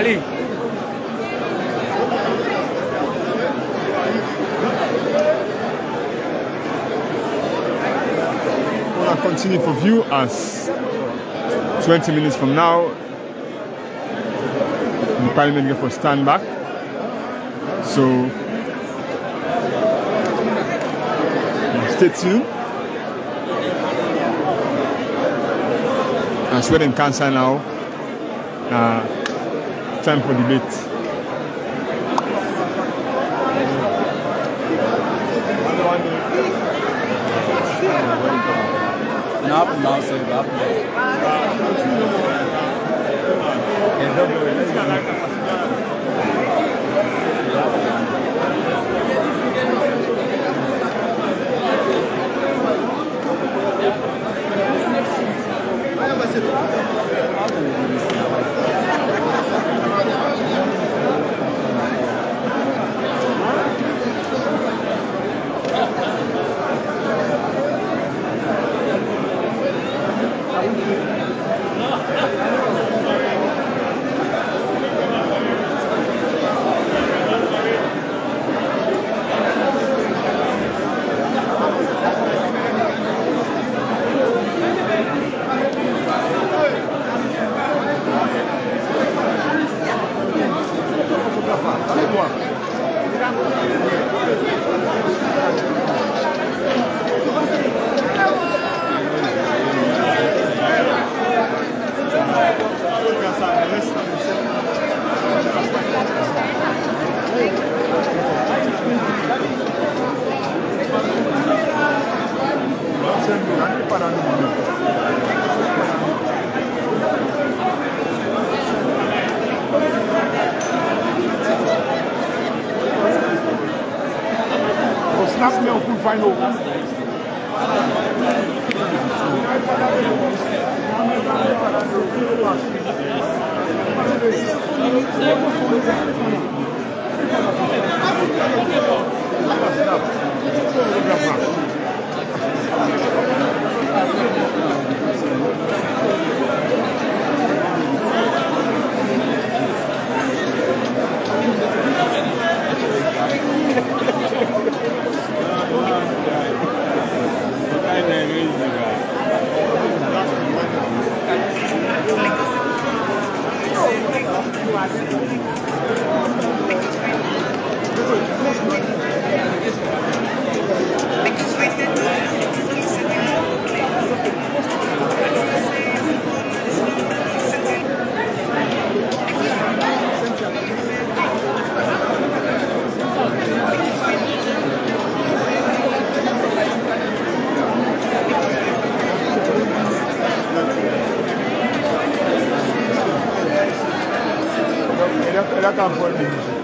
Ali. We'll continue for view as 20 minutes from now the Parliament get for stand back. So stay tuned. And Sweden cancer now. Time for debate. Snap me up, we'll find out. Ela tá boa mesmo.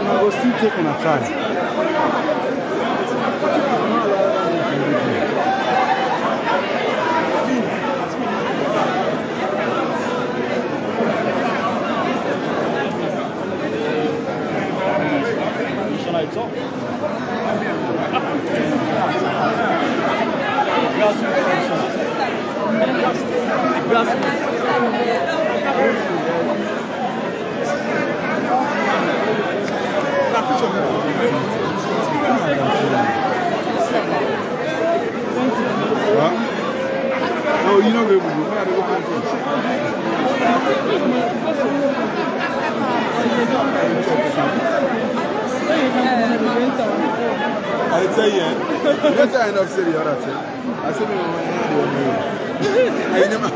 I will still take on a try. No, you know where we I tell you, you don't end up saying the other thing. I said, I never.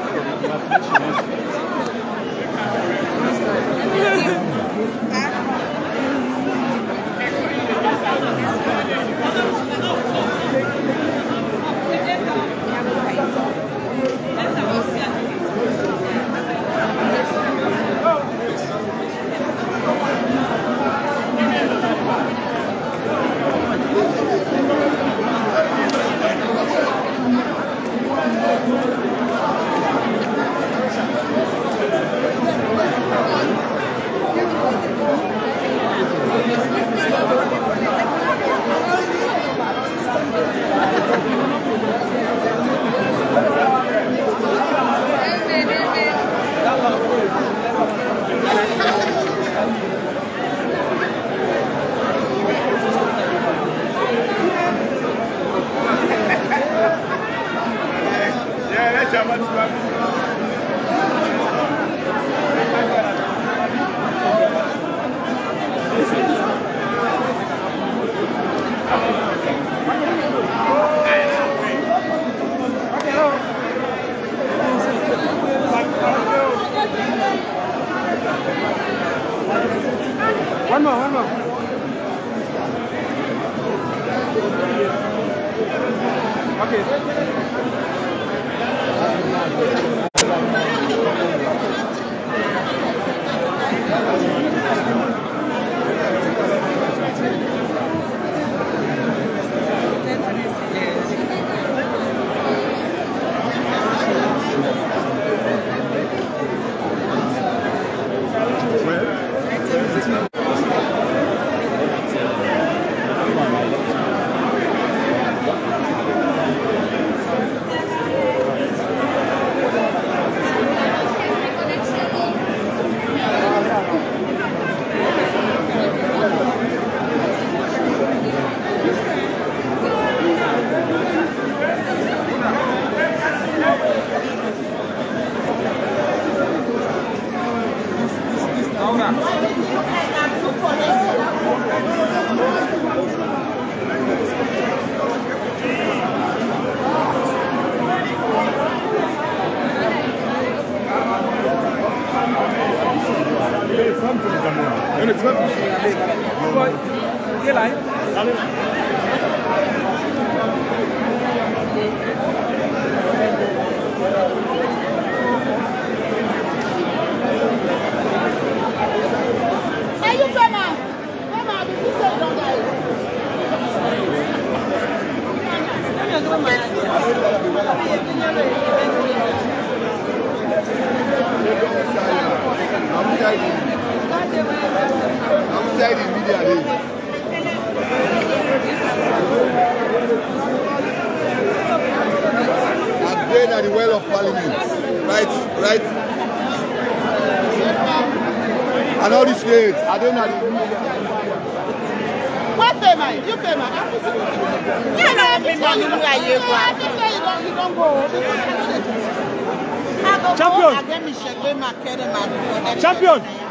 One more. Okay. outside the media. I've been at the well of Parliament. Right. And all these days, I don't know. What famous? You famous? Yeah, no, before you don't go. Champion! Champion!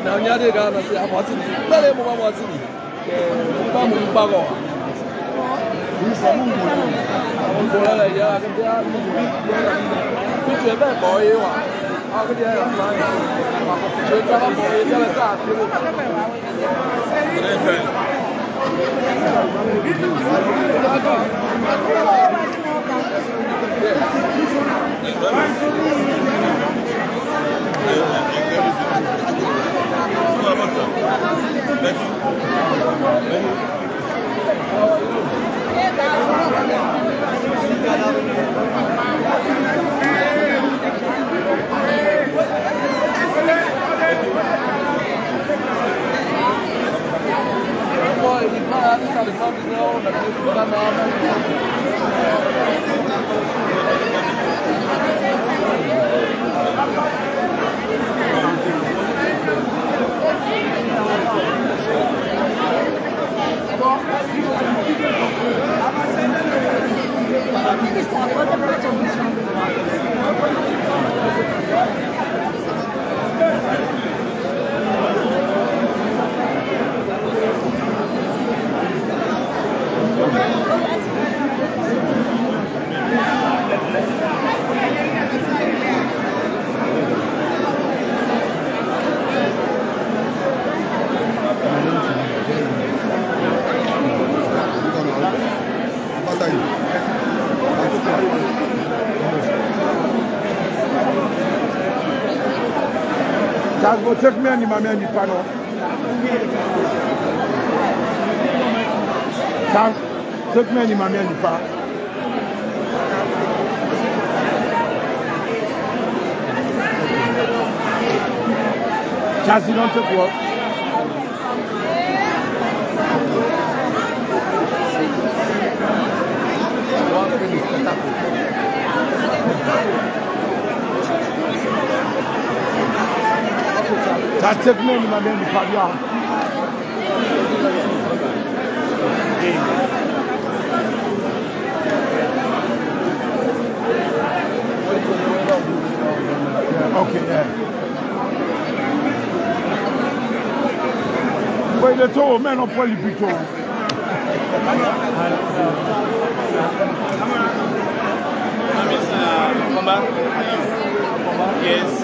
now you're the guy that say I'm watching it. Tell him I'm watching it. I'm back on. He's a movie. I'm going to let you out. Put your back boy. How could you have a plan? You're talking about it. You're talking Go take me and my man the panel. Take me and my man the panel. Just you don't take work. Just take me and my man the panel. Okay, yeah. But the two men are probably big too. Yes.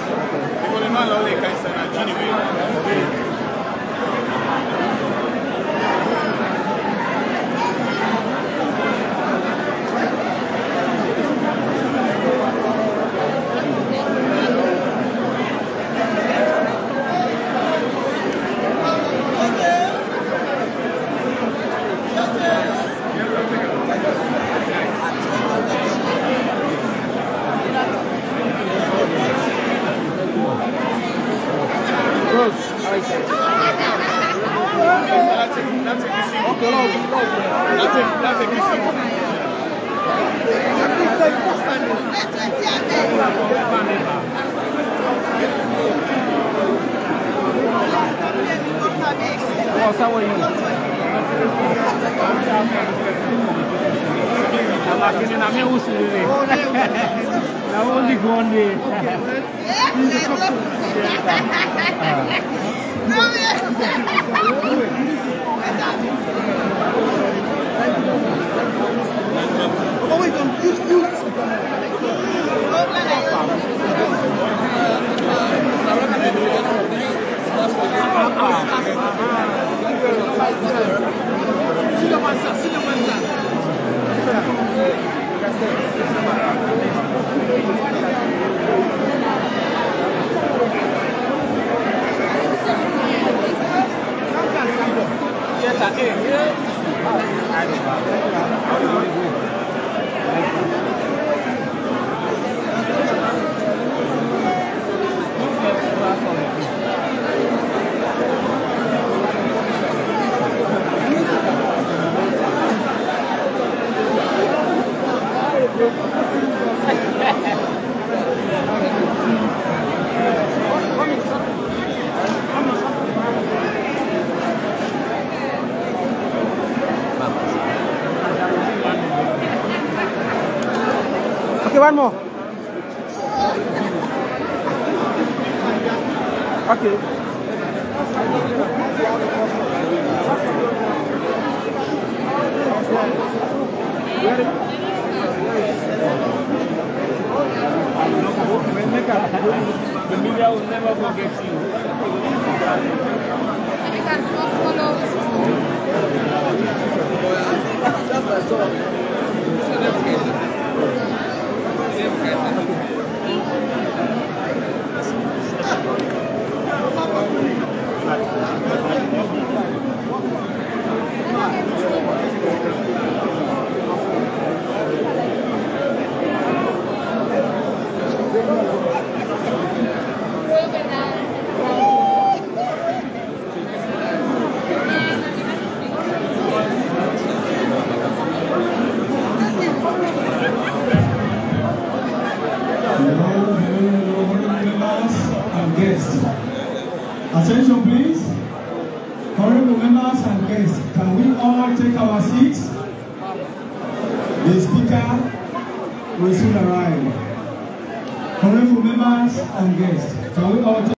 Okay, one more. Okay. The media will never forget you. Attention please. Honorable members and guests, can we all take our seats? The speaker will soon arrive. Honorable members and guests, can we all take